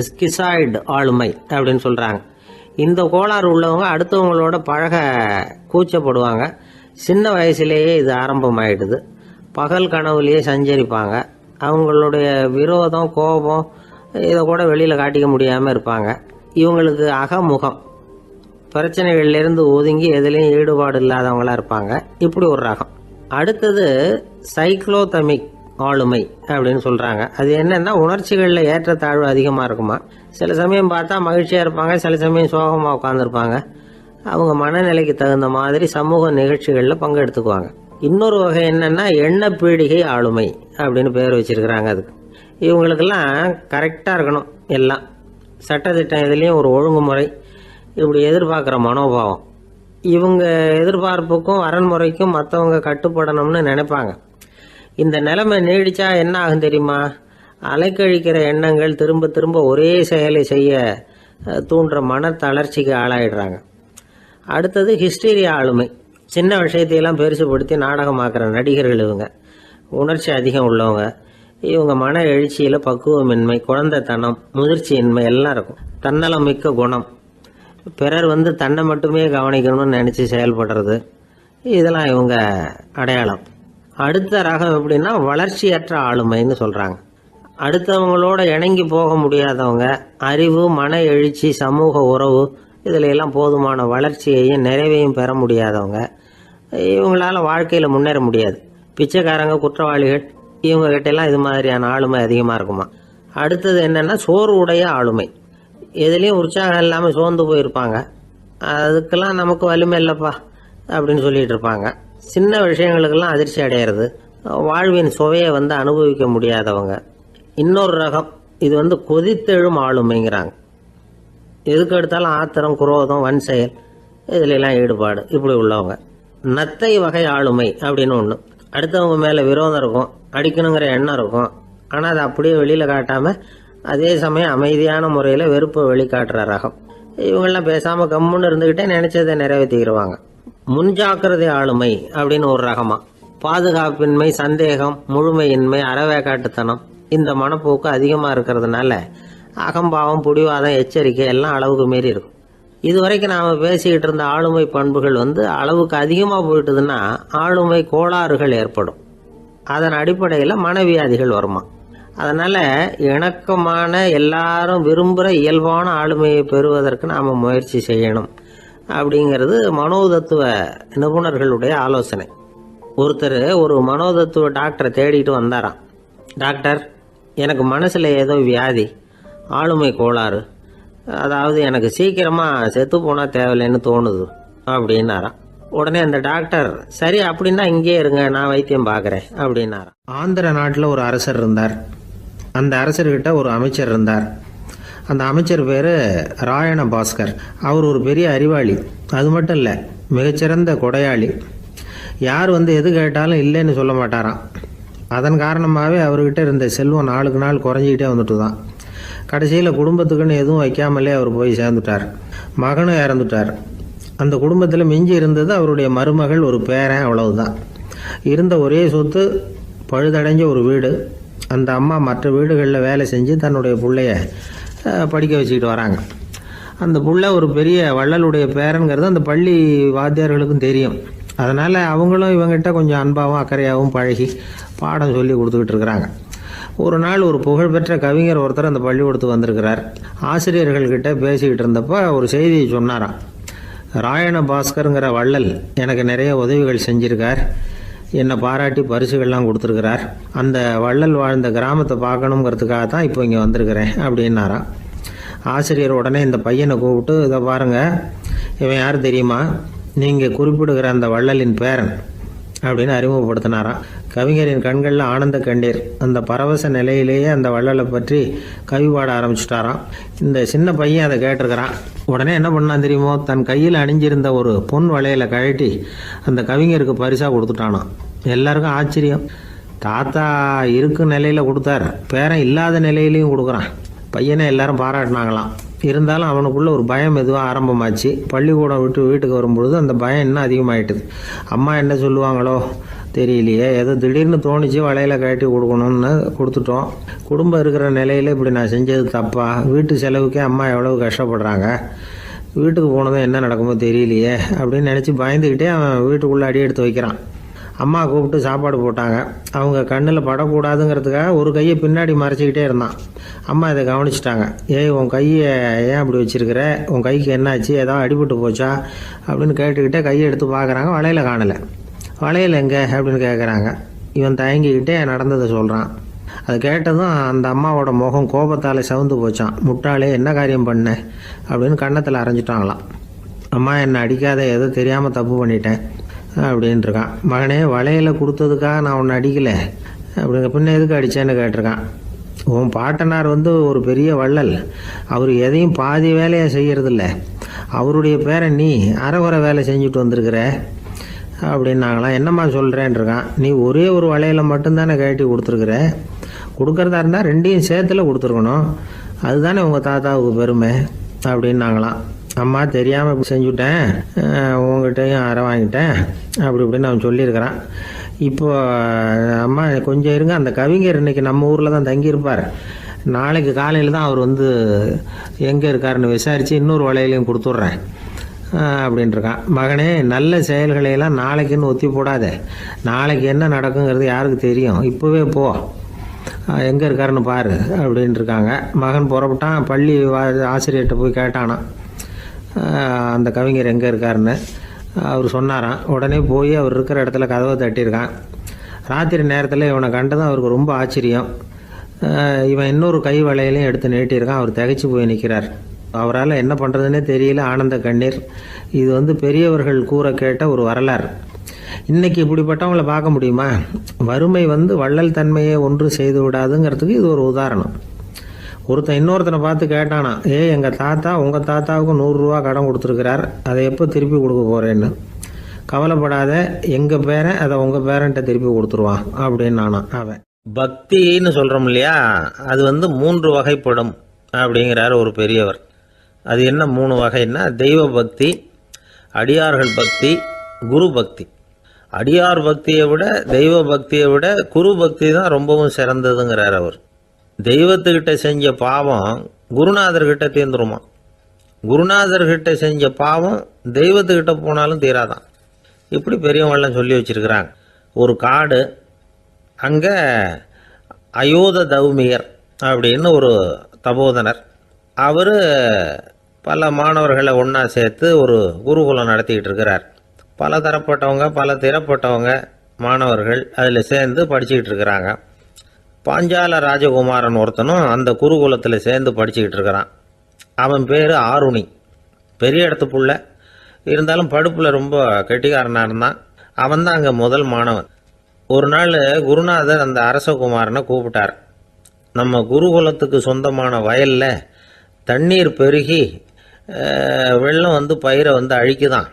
ஸ்கிசாய்டு ஆளுமை அப்படின்னு சொல்கிறாங்க. இந்த கோளாறு உள்ளவங்க அடுத்தவங்களோட பழக கூச்சப்படுவாங்க. சின்ன வயசுலேயே இது ஆரம்பமாயிடுது. பகல் கனவுலேயே சஞ்சரிப்பாங்க. அவங்களுடைய விரோதம், கோபம் இதை கூட வெளியில் காட்டிக்க முடியாமல் இருப்பாங்க. இவங்களுக்கு அகமுகம், பிரச்சனைகள்லேருந்து ஒதுங்கி எதுலேயும் ஈடுபாடு இல்லாதவங்களா இருப்பாங்க. இப்படி ஒரு ரகம். அடுத்தது சைக்ளோதமிக் ஆளுமை அப்படின்னு சொல்கிறாங்க. அது என்னென்னா உணர்ச்சிகளில் ஏற்றத்தாழ்வு அதிகமாக இருக்குமா. சில சமயம் பார்த்தா மகிழ்ச்சியாக இருப்பாங்க, சில சமயம் சோகமாக உட்காந்துருப்பாங்க. அவங்க மனநிலைக்கு தகுந்த மாதிரி சமூக நிகழ்ச்சிகளில் பங்கெடுத்துக்குவாங்க. இன்னொரு வகை என்னென்னா எண்ணப்பீடிகை ஆளுமை அப்படின்னு பேர் வச்சிருக்கிறாங்க. அதுக்கு இவங்களுக்கெல்லாம் கரெக்டாக இருக்கணும், எல்லாம் சட்டத்திட்டம் இதுலேயும் ஒரு ஒழுங்குமுறை, இப்படி எதிர்பார்க்குற மனோபாவம். இவங்க எதிர்பார்ப்புக்கும் அரண்முறைக்கும் மற்றவங்க கட்டுப்படணும்னு நினைப்பாங்க. இந்த நிலைமை நீடிச்சா என்ன ஆகும் தெரியுமா? அலைக்கழிக்கிற எண்ணங்கள் திரும்ப திரும்ப ஒரே செயலை செய்ய தூண்டுற மன தளர்ச்சிக்கு ஆளாயிடுறாங்க. அடுத்தது ஹிஸ்டீரியா ஆளுமை. சின்ன விஷயத்தையெல்லாம் பெருசுப்படுத்தி நாடகமாக்குற நடிகர்கள் இவங்க. உணர்ச்சி அதிகம் உள்ளவங்க. இவங்க மன எழுச்சியில் பக்குவமின்மை, குழந்தைத்தனம், முதிர்ச்சியின்மை எல்லாம் இருக்கும். தன்னலம் மிக்க குணம், பிறர் தன்னை மட்டுமே கவனிக்கணும்னு நினச்சி செயல்படுறது, இதெல்லாம் இவங்க அடையாளம். அடுத்த ரகம் எப்படின்னா வளர்ச்சியற்ற ஆளுமைன்னு சொல்கிறாங்க. அடுத்தவங்களோட இணங்கி போக முடியாதவங்க, அறிவு, மன எழுச்சி, சமூக உறவு இதில் எல்லாம் போதுமான வளர்ச்சியையும் நிறைவையும் பெற முடியாதவங்க. இவங்களால வாழ்க்கையில் முன்னேற முடியாது. பிச்சைக்காரங்க, குற்றவாளிகள் இவங்ககிட்டெல்லாம் இது மாதிரியான ஆளுமை அதிகமாக இருக்குமா. அடுத்தது என்னென்னா சோர்வுடைய ஆளுமை. எதுலேயும் உற்சாகம் இல்லாமல் சோர்ந்து போயிருப்பாங்க. அதுக்கெல்லாம் நமக்கு வலிமை இல்லைப்பா அப்படின்னு சொல்லிட்டு இருப்பாங்க. சின்ன விஷயங்களுக்கெல்லாம் அதிர்ச்சி அடையிறது, வாழ்வின் சுவையை அனுபவிக்க முடியாதவங்க. இன்னொரு ரகம் இது கொதித்தெழும் ஆளுமைங்கிறாங்க. எதுக்கு எடுத்தாலும் ஆத்திரம், குரோதம், வன் செயல் இதுலெல்லாம் ஈடுபாடு, இப்படி உள்ளவங்க. நத்தை வகை ஆளுமை அப்படின்னு ஒன்று. அடுத்தவங்க மேலே விரோதம் இருக்கும், அடிக்கணுங்கிற எண்ணம் இருக்கும். ஆனால் அதை அப்படியே வெளியில் காட்டாமல் அதே சமயம் அமைதியான முறையில் வெறுப்பை வெளிக்காட்டுற ரகம். இவங்கெல்லாம் பேசாமல் கம்முன்னு இருந்துக்கிட்டே நினைச்சதை நிறைவேற்றிக்கிடுவாங்க. முன்ஜாக்கிரதை ஆளுமை அப்படின்னு ஒரு ரகமா. பாதுகாப்பின்மை, சந்தேகம், முழுமையின்மை, அறவேக்காட்டுத்தனம் இந்த மனப்போக்கு அதிகமாக இருக்கிறதுனால அகம்பாவம், புடிவாதம், எச்சரிக்கை எல்லாம் அளவுக்கு மீறி இருக்கும். இதுவரைக்கும் நாம் பேசிக்கிட்டு இருந்த ஆளுமை பண்புகள் அளவுக்கு அதிகமாக போயிட்டுதுன்னா ஆளுமை கோளாறுகள் ஏற்படும். அதன் அடிப்படையில் மனவியாதிகள் வருமா. அதனால் இணக்கமான, எல்லாரும் விரும்புகிற இயல்பான ஆளுமையை பெறுவதற்கு நாம் முயற்சி செய்யணும் அப்படிங்கிறது மனோதத்துவ நிபுணர்களுடைய ஆலோசனை. ஒருத்தர் ஒரு மனோதத்துவ டாக்டரை தேடிட்டு வந்தாராம். டாக்டர், எனக்கு மனசில் ஏதோ வியாதி, ஆளுமை கோளாறு, அதாவது எனக்கு சீக்கிரமாக செத்து போனால் தேவையில்லைன்னு தோணுது அப்படின்னாராம். உடனே அந்த டாக்டர், சரி அப்படின்னா இங்கே இருங்க, நான் வைத்தியம் பார்க்குறேன் அப்படின்னாராம். ஆந்திர நாட்டில் ஒரு அரசர் இருந்தார். அந்த அரசர்கிட்ட ஒரு அமைச்சர் இருந்தார். அந்த அமைச்சர் பேர் ராயண பாஸ்கர். அவர் ஒரு பெரிய அறிவாளி. அது மட்டும் இல்லை, மிகச்சிறந்த கொடையாளி. யார் எது கேட்டாலும் இல்லைன்னு சொல்ல மாட்டாராம். அதன் காரணமாகவே அவர்கிட்ட இருந்த செல்வம் நாளுக்கு நாள் குறைஞ்சிக்கிட்டே வந்துட்டு தான். கடைசியில் குடும்பத்துக்குன்னு எதுவும் வைக்காமலே அவர் போய் சேர்ந்துட்டார். மகனும் இறந்துட்டார். அந்த குடும்பத்தில் மிஞ்சி இருந்தது அவருடைய மருமகள், ஒரு பேரன், அவ்வளவுதான். இருந்த ஒரே சொத்து பழுதடைஞ்ச ஒரு வீடு. அந்த அம்மா மற்ற வீடுகளில் வேலை செஞ்சு தன்னுடைய பிள்ளைய படிக்க வச்சுக்கிட்டு வராங்க. அந்த புள்ள ஒரு பெரிய வள்ளலுடைய பேரன்கிறது அந்த பள்ளி வாத்தியார்களுக்கும் தெரியும். அதனால் அவங்களும் இவங்ககிட்ட கொஞ்சம் அன்பாகவும் அக்கறையாகவும் பழகி பாடம் சொல்லி கொடுத்துக்கிட்டு இருக்கிறாங்க. ஒரு நாள் ஒரு புகழ்பெற்ற கவிஞர் ஒருத்தர் அந்த பள்ளிக்கூடத்துக்கு வந்திருக்கிறார். ஆசிரியர்கள்கிட்ட பேசிக்கிட்டு இருந்தப்போ ஒரு செய்தியை சொன்னாராம். ராயண பாஸ்கருங்கிற வள்ளல் எனக்கு நிறைய உதவிகள் செஞ்சிருக்கார், என்னை பாராட்டி பரிசுகள்லாம் கொடுத்துருக்கிறார். அந்த வள்ளல் வாழ்ந்த கிராமத்தை பார்க்கணுங்கிறதுக்காக தான் இப்போ இங்கே வந்திருக்கிறேன் அப்படின்னாராம். ஆசிரியர் உடனே இந்த பையனை கூப்பிட்டு, இதை பாருங்கள், இவன் யார் தெரியுமா, நீங்கள் குறிப்பிடுகிற அந்த வள்ளலின் பேரன் அப்படின்னு அறிமுகப்படுத்தினாராம். கவிஞரின் கண்களில் ஆனந்த கண்ணீர். அந்த பரவச நிலையிலேயே அந்த வள்ளலை பற்றி கவி பாட ஆரம்பிச்சுட்டாராம். இந்த சின்ன பையன் அதை கேட்டிருக்கிறான். உடனே என்ன பண்ணான் தெரியுமோ, தன் கையில் அணிஞ்சிருந்த ஒரு பொன் வளையலை கழட்டி அந்த கவிஞருக்கு பரிசாக கொடுத்துட்டானான். எல்லாருக்கும் ஆச்சரியம். தாத்தா இருக்கும் நிலையில் கொடுத்தார், பேரன் இல்லாத நிலையிலையும் கொடுக்குறான். பையனை எல்லாரும் பாராட்டினாங்களாம். இருந்தாலும் அவனுக்குள்ள ஒரு பயம் எதுவும் ஆரம்பமாச்சு. பள்ளிக்கூடம் விட்டு வீட்டுக்கு வரும்பொழுது அந்த பயம் இன்னும் அதிகமாயிட்டுது. அம்மா என்ன சொல்லுவாங்களோ தெரியலையே, ஏதோ திடீர்னு தோணிச்சு வளையல கட்டி கொடுக்கணும்னு கொடுத்துட்டோம். குடும்பம் இருக்கிற நிலையில் இப்படி நான் செஞ்சது தப்பா, வீட்டு செலவுக்கே அம்மா எவ்வளவு கஷ்டப்படுறாங்க, வீட்டுக்கு போனதும் என்ன நடக்குமோ தெரியலையே அப்படின்னு நினச்சி பயந்துக்கிட்டே அவன் வீட்டுக்குள்ளே அடி எடுத்து வைக்கிறான். அம்மா கூப்பிட்டு சாப்பாடு போட்டாங்க. அவங்க கண்ணில் படக்கூடாதுங்கிறதுக்காக ஒரு கையை பின்னாடி மறைச்சிக்கிட்டே இருந்தான். அம்மா இதை கவனிச்சிட்டாங்க. ஏய், உன் கையை ஏன் அப்படி வச்சிருக்கிற? உன் கைக்கு என்னாச்சு? ஏதாவது அடிபட்டு போச்சா அப்படின்னு கேட்டுக்கிட்டே கையை எடுத்து பார்க்குறாங்க. வளையல காணலை. வளையல் எங்கே அப்படின்னு கேட்குறாங்க. இவன் தயங்கிக்கிட்டே நடந்ததை சொல்கிறான். அது கேட்டதும் அந்த அம்மாவோட முகம் கோபத்தால் சவுந்து போச்சான். முட்டாளே, என்ன காரியம் பண்ண அப்படின்னு கன்னத்தில் அரைஞ்சிட்டாங்களாம். அம்மா, என்னை அடிக்காத, ஏதோ தெரியாமல் தப்பு பண்ணிட்டேன் அப்படின்ட்டுருக்கான். மகனே, வளையலை கொடுத்ததுக்காக நான் உன்னை அடிக்கலை அப்படிங்க, பின்ன எதுக்கு அடித்தேன்னு கேட்டிருக்கான். உன் பாட்டனார் ஒரு பெரிய வள்ளல். அவர் எதையும் பாதி வேலையை செய்யறதில்ல. அவருடைய பேரை நீ அரைகுறை வேலை செஞ்சுட்டு வந்திருக்கிற அப்படின்னாங்களாம். என்னம்மா சொல்கிறேன்ருக்கான். நீ ஒரே ஒரு வளையலை மட்டும்தானே கட்டி கொடுத்துருக்குற. கொடுக்குறதா இருந்தால் ரெண்டையும் சேர்த்துல கொடுத்துருக்கணும். அதுதானே உங்கள் தாத்தாவுக்கு பெருமை அப்படின்னாங்களாம். அம்மா, தெரியாமல் இப்படி செஞ்சுட்டேன், உங்கள்கிட்டையும் அரை வாங்கிட்டேன் அப்படி இப்படின்னு அவன் சொல்லியிருக்கிறான். இப்போ அம்மா கொஞ்சம் இருங்க, அந்த கவிஞர் இன்னைக்கு நம்ம ஊரில் தான் தங்கியிருப்பார். நாளைக்கு காலையில் தான் அவர் எங்கே இருக்காருன்னு விசாரித்து இன்னொரு வளையலையும் கொடுத்துட்றேன் அப்படின்ட்டுருக்கான். மகனே, நல்ல செயல்களையெல்லாம் நாளைக்குன்னு ஒத்தி போடாத. நாளைக்கு என்ன நடக்குங்கிறது யாருக்கு தெரியும்? இப்போவே போ, எங்கே இருக்காருன்னு பாரு அப்படின்ட்டுருக்காங்க. மகன் புறப்பட்டான். பள்ளி ஆசிரியர்கிட்ட போய் கேட்டானான் அந்த கவிஞர் எங்கே இருக்காருன்னு. அவர் சொன்னாராம். உடனே போய் அவர் இருக்கிற இடத்துல கதவை தட்டியிருக்கான். ராத்திரி நேரத்தில் இவனை கண்டதும் அவருக்கு ரொம்ப ஆச்சரியம். இவன் இன்னொரு கை வளையலையும் எடுத்து நீட்டியிருக்கான். அவர் திகைச்சு போய் நிற்கிறார். அவரால் என்ன பண்ணுறதுன்னே தெரியல. ஆனந்த கண்ணீர். இது பெரியவர்கள் கூற கேட்ட ஒரு வரலாறு. இன்னைக்கு இப்படிப்பட்டவங்களை பார்க்க முடியுமா? வறுமை வள்ளல் தன்மையை ஒன்று செய்து விடாதுங்கிறதுக்கு இது ஒரு உதாரணம். ஒருத்தன் இன்னொருத்தனை பார்த்து கேட்டானா, எங்கள் தாத்தா உங்கள் தாத்தாவுக்கு 100 ரூபா கடன் கொடுத்துருக்கிறார், அதை எப்போ திருப்பி கொடுக்க போகிறேன்னு. கவலைப்படாத, எங்கள் பேரன் அதை உங்கள் பேரன்ட்ட திருப்பி கொடுத்துருவான் அப்படின்னு நானான் அவன். பக்தின்னு சொல்கிறோம் இல்லையா, அது 3 வகைப்படும் அப்படிங்கிறார் ஒரு பெரியவர். அது என்ன 3 வகைன்னா, தெய்வ பக்தி, அடியார்கள் பக்தி, குரு பக்தி. அடியார் பக்தியை விட தெய்வ பக்தியை விட குரு பக்தி தான் ரொம்பவும் சிறந்ததுங்கிறார் அவர். தெய்வத்துக்கிட்ட செஞ்ச பாவம் குருநாதர்கிட்ட தீர்ந்துருமா. குருநாதர்கிட்ட செஞ்ச பாவம் தெய்வத்துக்கிட்ட போனாலும் தீராதான். இப்படி பெரியவங்களாம் சொல்லி வச்சிருக்கிறாங்க. ஒரு காடு, அங்கே அயோத தௌமியர் அப்படின்னு ஒரு தபோதனர். அவர் பல மாணவர்களை ஒன்றா சேர்த்து ஒரு குருகுலம் நடத்திக்கிட்டு இருக்கிறார். பல தரப்பட்டவங்க, பல திறப்பட்டவங்க மாணவர்கள் அதில் சேர்ந்து படிச்சுக்கிட்டு இருக்கிறாங்க. பாஞ்சால ராஜகுமாரன் ஒருத்தனும் அந்த குருகுலத்தில் சேர்ந்து படிச்சுக்கிட்டு இருக்கிறான். அவன் பேர் ஆருணி. பெரிய இடத்து புள்ள, இருந்தாலும் படுப்பில் ரொம்ப கெட்டிக்காரனாக இருந்தான். அவன் தான் அங்கே முதல் மாணவன். ஒரு நாள் குருநாதர் அந்த அரசகுமாரனை கூப்பிட்டார். நம்ம குருகுலத்துக்கு சொந்தமான வயலில் தண்ணீர் பெருகி வெள்ளம் பயிரை அழிக்குதான்.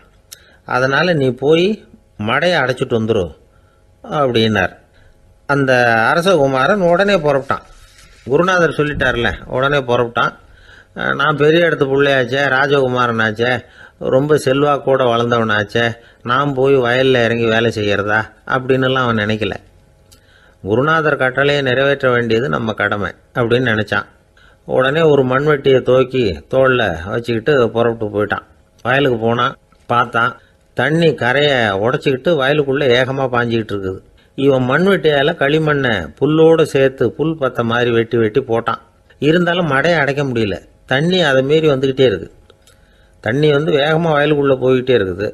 அதனால் நீ போய் மடையை அடைச்சிட்டு வந்துடும் அப்படின்னார். அந்த அரசகுமாரன் உடனே புறப்பட்டான். குருநாதர் சொல்லிட்டார்ல, உடனே புறப்பட்டான். நான் பெரிய இடத்து பிள்ளையாச்சே, ராஜகுமாரனாச்சே, ரொம்ப செல்வாக்கூட வளர்ந்தவனாச்சே, நான் போய் வயலில் இறங்கி வேலை செய்கிறதா அப்படின்னுலாம் அவன் நினைக்கல. குருநாதர் கட்டளையை நிறைவேற்ற வேண்டியது நம்ம கடமை அப்படின்னு நினச்சான். உடனே ஒரு மண்வெட்டியை தூக்கி தோளில் வச்சுக்கிட்டு புறப்பட்டு போயிட்டான். வயலுக்கு போனான். பார்த்தான், தண்ணி கரையை உடச்சிக்கிட்டு வயலுக்குள்ளே ஏகமாக பாஞ்சிக்கிட்டு இருக்குது. இவன் மண்வெட்டியால் களிமண்ணை புல்லோடு சேர்த்து புல் பத்த மாதிரி வெட்டி வெட்டி போட்டான். இருந்தாலும் மடையை அடைக்க முடியல. தண்ணி அதை மீறி வந்துக்கிட்டே இருக்குது. தண்ணி வேகமாக வயலுக்குள்ளே போய்கிட்டே இருக்குது.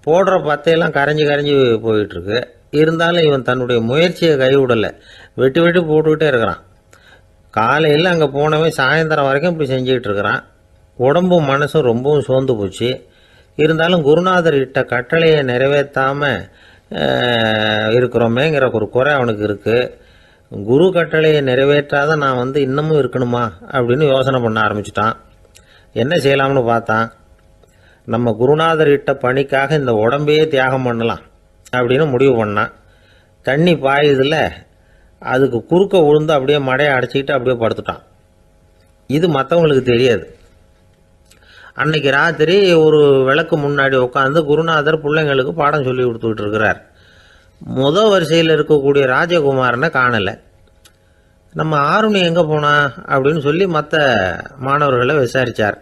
போடுற பத்தையெல்லாம் கரைஞ்சி கரைஞ்சி போயிட்டுருக்கு. இருந்தாலும் இவன் தன்னுடைய முயற்சியை கைவிடலை. வெட்டி வெட்டி போட்டுக்கிட்டே இருக்கிறான். காலையில் அங்கே போனவன் சாயந்தரம் வரைக்கும் இப்படி செஞ்சுக்கிட்டு இருக்கிறான். உடம்பும் மனசும் ரொம்பவும் சோர்ந்து போச்சு. இருந்தாலும் குருநாதர் இட்ட கட்டளையை நிறைவேற்றாமல் இருக்கிறோமேங்கிற ஒரு குறை அவனுக்கு இருக்குது. குரு கட்டளையை நிறைவேற்றாத நான் இன்னமும் இருக்கணுமா அப்படின்னு யோசனை பண்ண ஆரம்பிச்சிட்டான். என்ன செய்யலாம்னு பார்த்தான். நம்ம குருநாதர் இட்ட பணிக்காக இந்த உடம்பையே தியாகம் பண்ணலாம் அப்படின்னு முடிவு பண்ணான். தண்ணி பாயுதில் அதுக்கு குறுக்க விழுந்து அப்படியே மடையை அடைச்சிக்கிட்டு அப்படியே படுத்துட்டான். இது மற்றவங்களுக்கு தெரியாது. அன்னைக்கு ராத்திரி ஒரு விளக்கு முன்னாடி உட்காந்து குருநாதர் பிள்ளைங்களுக்கு பாடம் சொல்லி கொடுத்துக்கிட்டு இருக்கிறார். வரிசையில் இருக்கக்கூடிய ராஜகுமாரனை காணலை. நம்ம ஆருணி எங்கே போனா அப்படின்னு சொல்லி மற்ற மாணவர்களை விசாரித்தார்.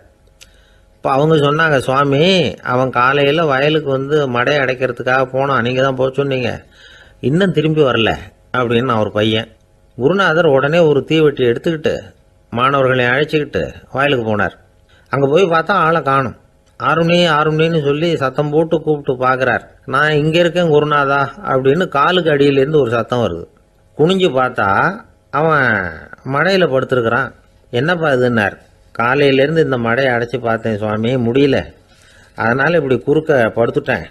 இப்போ அவங்க சொன்னாங்க, சுவாமி அவன் காலையில் வயலுக்கு வந்து மடையை அடைக்கிறதுக்காக போனான், நீங்கள் தான் போக சொன்னீங்க, இன்னும் திரும்பி வரல அப்படின்னு அவர் பையன். குருநாதர் உடனே ஒரு தீவெட்டி எடுத்துக்கிட்டு மாணவர்களை அழைச்சிக்கிட்டு வயலுக்கு போனார். அங்கே போய் பார்த்தா ஆளை காணும். ஆருணின்னு சொல்லி சத்தம் போட்டு கூப்பிட்டு பார்க்குறார். நான் இங்கே இருக்கேன் குருநாதா அப்படின்னு காலுக்கு அடியிலேருந்து ஒரு சத்தம் வருது. குனிஞ்சு பார்த்தா அவன் மடையில் படுத்துருக்குறான். என்னப்பா இதுன்னார். காலையிலேருந்து இந்த மடையை அடைச்சி பார்த்தேன் சுவாமி, முடியல, அதனால் இப்படி குறுக்க படுத்துட்டேன்,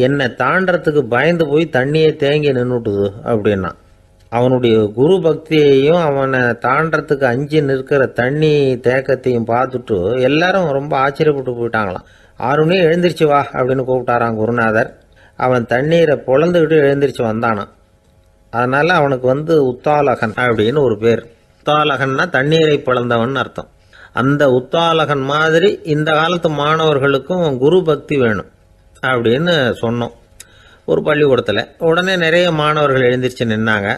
என்னை தாண்டறதுக்கு பயந்து போய் தண்ணியே தேங்கி நின்றுட்டுது அப்படின்னா. அவனுடைய குரு பக்தியையும் அவனை தாண்டறதுக்கு அஞ்சு நிற்கிற தண்ணி தேக்கத்தையும் பார்த்துட்டு எல்லாரும் ரொம்ப ஆச்சரியப்பட்டு போயிட்டாங்களாம். ஆருணி எழுந்திரிச்சு வா அப்படின்னு கூப்பிட்டாரான் குருநாதர். அவன் தண்ணீரை பொழந்துக்கிட்டு எழுந்திரிச்சு வந்தானான். அதனால் அவனுக்கு வந்து உத்தாலகன் அப்படின்னு ஒரு பேர். உத்தாலகன்னா தண்ணீரை பிளந்தவன் அர்த்தம். அந்த உத்தாலகன் மாதிரி இந்த காலத்து மாணவர்களுக்கும் குரு பக்தி வேணும் அப்படின்னு சொன்னோம் ஒரு பள்ளிக்கூடத்தில். உடனே நிறைய மாணவர்கள் எழுந்திரிச்சு நின்னாங்க.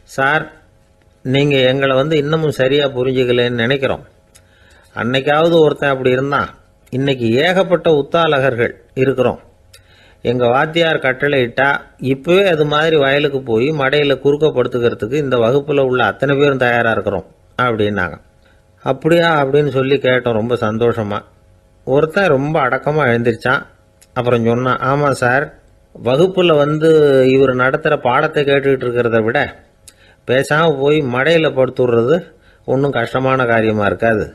சார், நீங்கள் எங்களை வந்து இன்னமும் சரியாக புரிஞ்சுக்கலன்னு நினைக்கிறோம். அன்னைக்காவது ஒருத்தன் அப்படி இருந்தான், இன்னைக்கு ஏகப்பட்ட உத்தாலகர்கள் இருக்கிறோம். எங்கள் வாத்தியார் கட்டளை இட்டா இப்போவே அது மாதிரி வயலுக்கு போய் மடையில் குறுக்கப்படுத்துக்கிறதுக்கு இந்த வகுப்பில் உள்ள அத்தனை பேரும் தயாராக இருக்கிறோம் அப்படின்னாங்க. அப்படியா அப்படின்னு சொல்லி கேட்டோம் ரொம்ப சந்தோஷமாக. ஒருத்தன் ரொம்ப அடக்கமாக எழுந்திரிச்சான். அப்புறம் சொன்னான், ஆமாம் சார், வகுப்பில் வந்து இவர் நடத்துகிற பாடத்தை கேட்டுக்கிட்டு இருக்கிறத விட பேசாமல் போய் மடையில் படுத்துடுறது ஒன்றும் கஷ்டமான காரியமாக இருக்காது,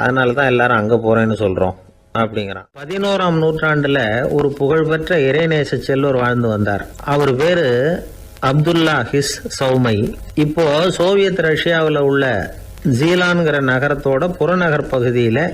அதனால தான் எல்லாரும் அங்கே போகிறேன்னு சொல்கிறோம் அப்படிங்கிறான். 11ஆம் நூற்றாண்டில் ஒரு புகழ்பெற்ற இறைநேச செல்வர் வாழ்ந்து வந்தார். அவர் பேர் அப்துல்லா ஹிஸ் சௌமை. இப்போ சோவியத் ரஷ்யாவில் உள்ள ஜீலான்கிற நகரத்தோட புறநகர் பகுதியில்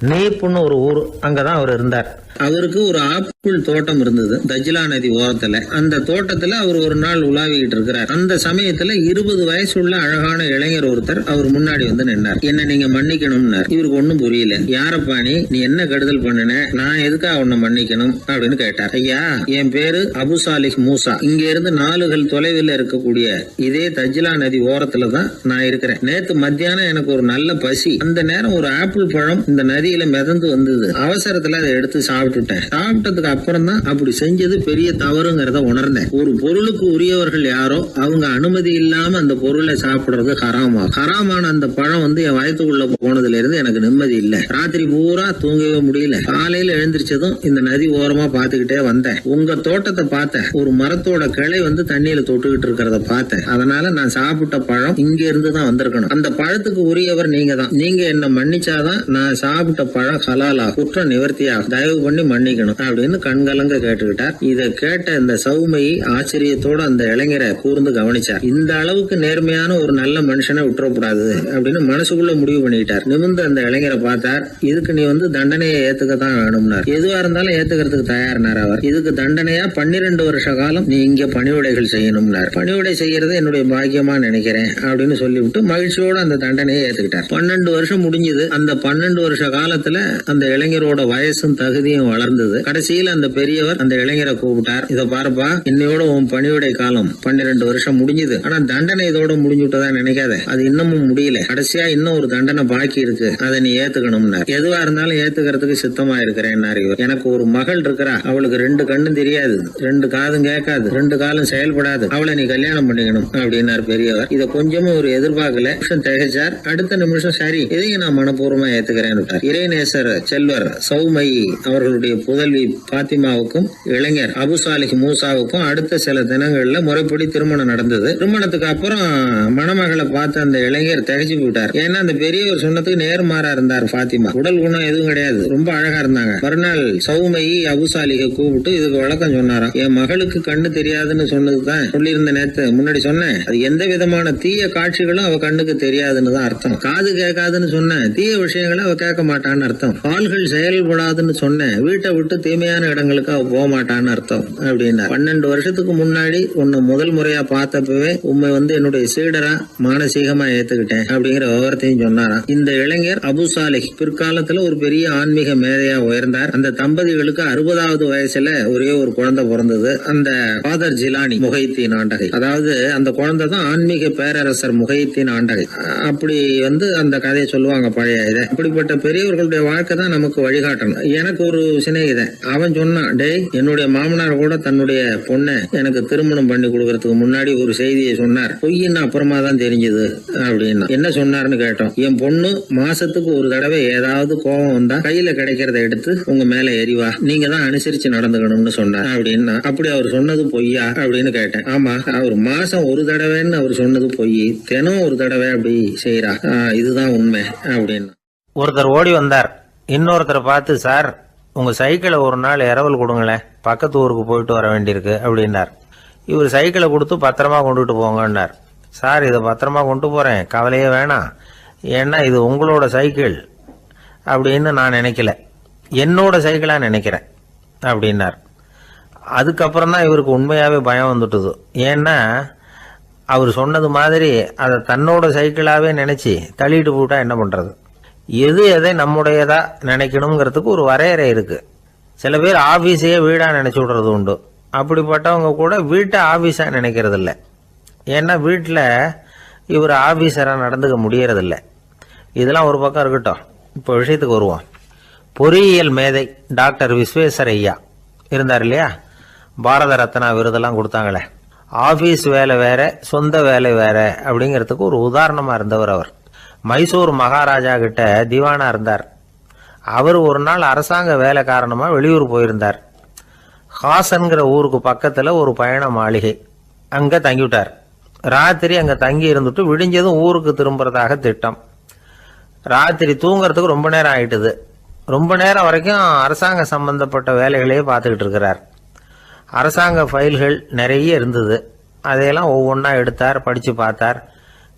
நீப்புன்னு ஒரு ஊர், அங்கே தான் அவர் இருந்தார். அவருக்கு ஒரு ஆப்பிள் தோட்டம் இருந்தது தஜ்லா நதி ஓரத்துல. அந்த தோட்டத்துல அவர் ஒரு நாள் உலாவிக்கிட்டு இருக்கிறார். அந்த சமயத்துல 20 வயசுள்ள அழகான இளைஞர் ஒருத்தர் அவர் முன்னாடி வந்து நின்னார். என்ன நீங்க மன்னிக்கணும்னார். இவருக்கு ஒன்னும் புரியல. யாரப்பா நீ என்ன கெடுதல் பண்ணின, நான் எதுக்காக உன்னை மன்னிக்கணும் அப்படின்னு கேட்டார். ஐயா, என் பேரு அபு சாலிஹ் மூசா, இங்க இருந்து 4 கல் தொலைவில் இருக்கக்கூடிய இதே தஜ்லா நதி ஓரத்துல தான் நான் இருக்கிறேன். நேத்து மத்தியானம் எனக்கு ஒரு நல்ல பசி. அந்த நேரம் ஒரு ஆப்பிள் பழம் இந்த நதியில மிதந்து வந்தது. அவசரத்துல அதை எடுத்து சாப்பிட்டதுக்கு அப்புறம் தான் அப்படி செஞ்சது பெரிய தவறுங்கிறத உணர்ந்தேன். ஒரு பொருளுக்கு உரியவர்கள் யாரோ அவங்க அனுமதி இல்லாம அந்த பொருளை சாப்பிடுறது ஹராமான அந்த பழம் வந்து என் வயத்துக்குள்ள போனதுல இருந்து எனக்கு நிம்மதி இல்லை. ராத்திரி பூரா தூங்கவே முடியல. காலையில எழுந்திரிச்சதும் இந்த நதி ஓரமா பாத்துக்கிட்டே வந்தேன். உங்க தோட்டத்தை பார்த்தேன். ஒரு மரத்தோட கிளை வந்து தண்ணியில தொட்டுக்கிட்டு இருக்கிறத பார்த்தேன். அதனால நான் சாப்பிட்ட பழம் இங்க இருந்து தான் வந்திருக்கணும். அந்த பழத்துக்கு உரியவர் நீங்க தான். நீங்க என்ன மன்னிச்சாதான் நான் சாப்பிட்ட பழம் ஹலாலா, குற்றம் நிவர்த்தியா, தயவு பண்ணி மன்னிக்கணும் அப்படின்னு கண்கலங்க கேட்டுக்கிட்டார். இதை கேட்ட இந்த சௌமையை ஆச்சரியத்தோட அந்த இளைஞரை கூர்ந்து கவனிச்சார். இந்த அளவுக்கு நேர்மையான ஒரு நல்ல மனுஷனை விட்டுறக்கூடாது அப்படின்னு மனசுக்குள்ள முடிவு பண்ணிக்கிட்டார். நிமிர்ந்து அந்த இளைஞரை பார்த்தார். இதுக்கு நீ வந்து தண்டனையை ஏத்துக்கத்தான் வேணும்னார். எதுவா இருந்தாலும் ஏத்துக்கிறதுக்கு தயார்னார் அவர். இதுக்கு தண்டனையா 12 வருஷ காலம் நீ இங்க பணிவிடைகள் செய்யணும்னார். பணிவிடை செய்யறது என்னுடைய பாக்கியமா நினைக்கிறேன் அப்படின்னு சொல்லிவிட்டு மகிழ்ச்சியோட அந்த தண்டனையை ஏத்துக்கிட்டார். 12 வருஷம் முடிஞ்சது. அந்த 12 வருஷ காலத்துல அந்த இளைஞரோட வயசும் தகுதியும் வளர்ந்தது. கடைசியில் அந்த பெரியவர் அந்த இளைஞரை கூப்பிட்டார். இதை பாருப்பா, இன்னையோட உன் பணிவிடை காலம் 12 வருஷம் முடிஞ்சது. ஆனா தண்டனை இதோட முடிஞ்சுட்டதா நினைக்காத, அது இன்னமும் முடியல. கடைசியா இன்னும் ஒரு தண்டனை பாக்கி இருக்கு, அதை நீ ஏத்துக்கணும்னார். எதுவா இருந்தாலும் ஏத்துக்கிறதுக்கு சித்தமா இருக்கிறேன்னார் இவர். எனக்கு ஒரு மகள் இருக்கிறா, அவளுக்கு 2 கண்ணும் தெரியாது, 2 காதும் கேட்காது, 2 காலும் செயல்படாது, அவளை நீ கல்யாணம் பண்ணிக்கணும் அப்படின்னார் பெரியவர். இதை கொஞ்சமும் ஒரு எதிர்பார்க்கல. திகைச்சார். அடுத்த நிமிஷம் சரி, இதையும் நான் மனப்பூர்வமா ஏத்துக்கிறேன். இறைநேசர் செல்வர் சௌமை அவர்களுடைய புதல்வி பாத்திமாவுக்கும் இளைஞர் அபு சாலிஹ் மூசாவுக்கும் அடுத்த சில தினங்கள்ல முறைப்படி திருமணம் நடந்தது. திருமணத்துக்கு அப்புறம் மணமகளை பார்த்த அந்த இளைஞர் திகைச்சு போயிட்டார். ஏன்னா அந்த பெரியவர் சொன்னதுக்கு நேர்மாறா இருந்தார். பாத்திமா உடல் குணம் எதுவும் கிடையாது, ரொம்ப அழகா இருந்தாங்க. மறுநாள் சௌமை அபு சாலிஹை கூப்பிட்டு இதுக்கு விளக்கம் சொன்னாராம். என் மகளுக்கு கண்ணு தெரியாதுன்னு சொன்னதுதான் சொல்லியிருந்த நேத்து முன்னாடி சொன்னேன். அது எந்த விதமான தீய காட்சிகளும் அவ கண்ணுக்கு தெரியாதுன்னு தான் அர்த்தம். காது கேட்காதுன்னு சொன்ன தீய விஷயங்களை அவ கேட்க மாட்டான்னு அர்த்தம். கால்கள் செயல்படாதுன்னு சொன்ன வீட்டை விட்டு தீமையான இடங்களுக்கு அவ போக மாட்டான்னு அர்த்தம் அப்படின்னா. 12 வருஷத்துக்கு முன்னாடி உன்னை முதல் முறையா பார்த்தப்பவே உண்மை வந்து என்னுடைய சீடரா மானசீகமா ஏத்துக்கிட்டேன் அப்படிங்கிற விவரத்தையும் சொன்னாராம். இந்த இளைஞர் அபு சாலிஹ் பிற்காலத்துல ஒரு பெரிய ஆன்மீக மேதையா உயர்ந்தார். அந்த தம்பதிகளுக்கு 60வது வயசுல ஒரே ஒரு குழந்தை பிறந்தது. அந்த ஃபாதர் ஜிலானி முஹைத்தீன் ஆண்டகை, அதாவது அந்த குழந்தை தான் ஆன்மீக பேரரசர் முஹைத்தீன் ஆண்டகை. அப்படி வந்து அந்த கதையை சொல்லுவாங்க பழைய இதை. அப்படிப்பட்ட பெரியவர்கள் அவர்களுடைய வாழ்க்கை தான் நமக்கு வழிகாட்டணும். எனக்கு ஒரு சிநேகிதன், அவன் சொன்னான், டேய், என்னுடைய மாமனார் கூட தன்னுடைய பொண்ணை எனக்கு திருமணம் பண்ணி கொடுக்கறதுக்கு முன்னாடி ஒரு செய்தியை சொன்னார், பொய்ன்னு அப்புறமா தான் தெரிஞ்சது அப்படின்னா. என்ன சொன்னார்னு கேட்டோம். என் பொண்ணு மாசத்துக்கு ஒரு தடவை ஏதாவது கோபம் வந்தா கையில கிடைக்கிறத எடுத்து உங்க மேல எரிவா, நீங்க தான் அனுசரிச்சு நடந்துக்கணும்னு சொன்னார் அப்படின்னா. அப்படி அவர் சொன்னது பொய்யா அப்படின்னு கேட்டேன். ஆமா, அவர் மாசம் ஒரு தடவைன்னு அவர் சொன்னது பொய், தினம் ஒரு தடவை அப்படி செய்யறா, இதுதான் உண்மை அப்படின்னு. ஒருத்தர் ஓடி வந்தார். இன்னொருத்தரை பார்த்து, சார் உங்க சைக்கிளை ஒரு நாள் இரவல் கொடுங்களேன், பக்கத்து ஊருக்கு போயிட்டு வர வேண்டியிருக்கு அப்படின்னார். இவர் சைக்கிளை கொடுத்து பத்திரமா கொண்டுட்டு போங்கன்னார். சார் இதை பத்திரமா கொண்டு போறேன், கவலையே வேணாம், ஏன்னா இது உங்களோட சைக்கிள் அப்படின்னு நான் நினைக்கல, என்னோட சைக்கிளா நினைக்கிறேன் அப்படின்னார். அதுக்கப்புறம் தான் இவருக்கு உண்மையாவே பயம் வந்துட்டுது. ஏன்னா அவர் சொன்னது மாதிரி அதை தன்னோட சைக்கிளாவே நினைச்சு தள்ளிட்டு போட்டா என்ன பண்றது? எது எதை நம்முடையதா நினைக்கணுங்கிறதுக்கு ஒரு வரையறை இருக்கு. சில பேர் ஆபீஸையே வீடா நினைச்சு விடுறது உண்டு. அப்படிப்பட்டவங்க கூட வீட்டை ஆபீஸா நினைக்கிறது இல்லை. ஏன்னா வீட்டில் இவர் ஆபீஸரா நடந்துக்க முடியறதில்ல. இதெல்லாம் ஒரு பக்கம் இருக்கட்டும், இப்போ விஷயத்துக்கு வருவோம். பொறியியல் மேதை டாக்டர் விஸ்வேஸ்வரய்யா இருந்தார் இல்லையா, பாரத ரத்னா விருதெல்லாம் கொடுத்தாங்களே. ஆபீஸ் வேலை வேற, சொந்த வேலை வேற அப்படிங்கிறதுக்கு ஒரு உதாரணமா இருந்தவர் அவர். மைசூர் மகாராஜா கிட்ட திவானா இருந்தார். அவர் ஒரு நாள் அரசாங்க வேலை காரணமா வெளியூர் போயிருந்தார். ஹாசன்கிற ஊருக்கு பக்கத்துல ஒரு பயண மாளிகை, அங்க தங்கிவிட்டார். ராத்திரி அங்க தங்கி இருந்துட்டு விடிஞ்சதும் ஊருக்கு திரும்புறதாக திட்டம். ராத்திரி தூங்குறதுக்கு ரொம்ப நேரம் ஆயிட்டுது. ரொம்ப நேரம் வரைக்கும் அரசாங்க சம்பந்தப்பட்ட வேலைகளையே பார்த்துக்கிட்டு இருக்கிறார். அரசாங்க ஃபைல்கள் நிறைய இருந்தது. அதையெல்லாம் ஒவ்வொன்றா எடுத்தார், படித்து பார்த்தார்,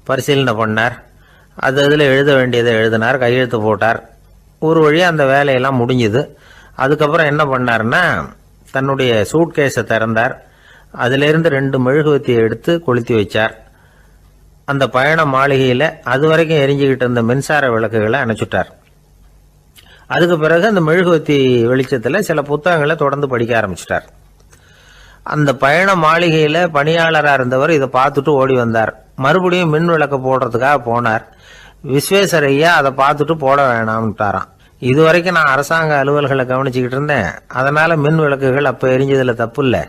பரிசீலனை பண்ணார். அதில் எழுத வேண்டியதை எழுதினார், கையெழுத்து போட்டார். ஒரு வழியாக அந்த வேலையெல்லாம் முடிஞ்சுது. அதுக்கப்புறம் என்ன பண்ணார்னா, தன்னுடைய சூட்கேஸை திறந்தார். அதிலிருந்து 2 மெழுகுவத்தியை எடுத்து கொளுத்தி வச்சார். அந்த பயண மாளிகையில் அது வரைக்கும் எரிஞ்சுக்கிட்டு இருந்த மின்சார விளக்குகளை அணைச்சுட்டார். அதுக்கு பிறகு அந்த மெழுகுவத்தி வெளிச்சத்தில் சில புத்தகங்களை தொடர்ந்து படிக்க ஆரம்பிச்சிட்டார். அந்த பயண மாளிகையில பணியாளராக இருந்தவர் இதை பார்த்துட்டு ஓடி வந்தார். மறுபடியும் மின் விளக்கு போடுறதுக்காக போனார். விஸ்வேஸ்வரய்யா அதை பார்த்துட்டு போட வேணாம்ட்டாராம். இது வரைக்கும் நான் அரசாங்க அலுவல்களை கவனிச்சுக்கிட்டு இருந்தேன், அதனால மின் விளக்குகள் அப்போ எரிஞ்சதுல தப்பு இல்லை.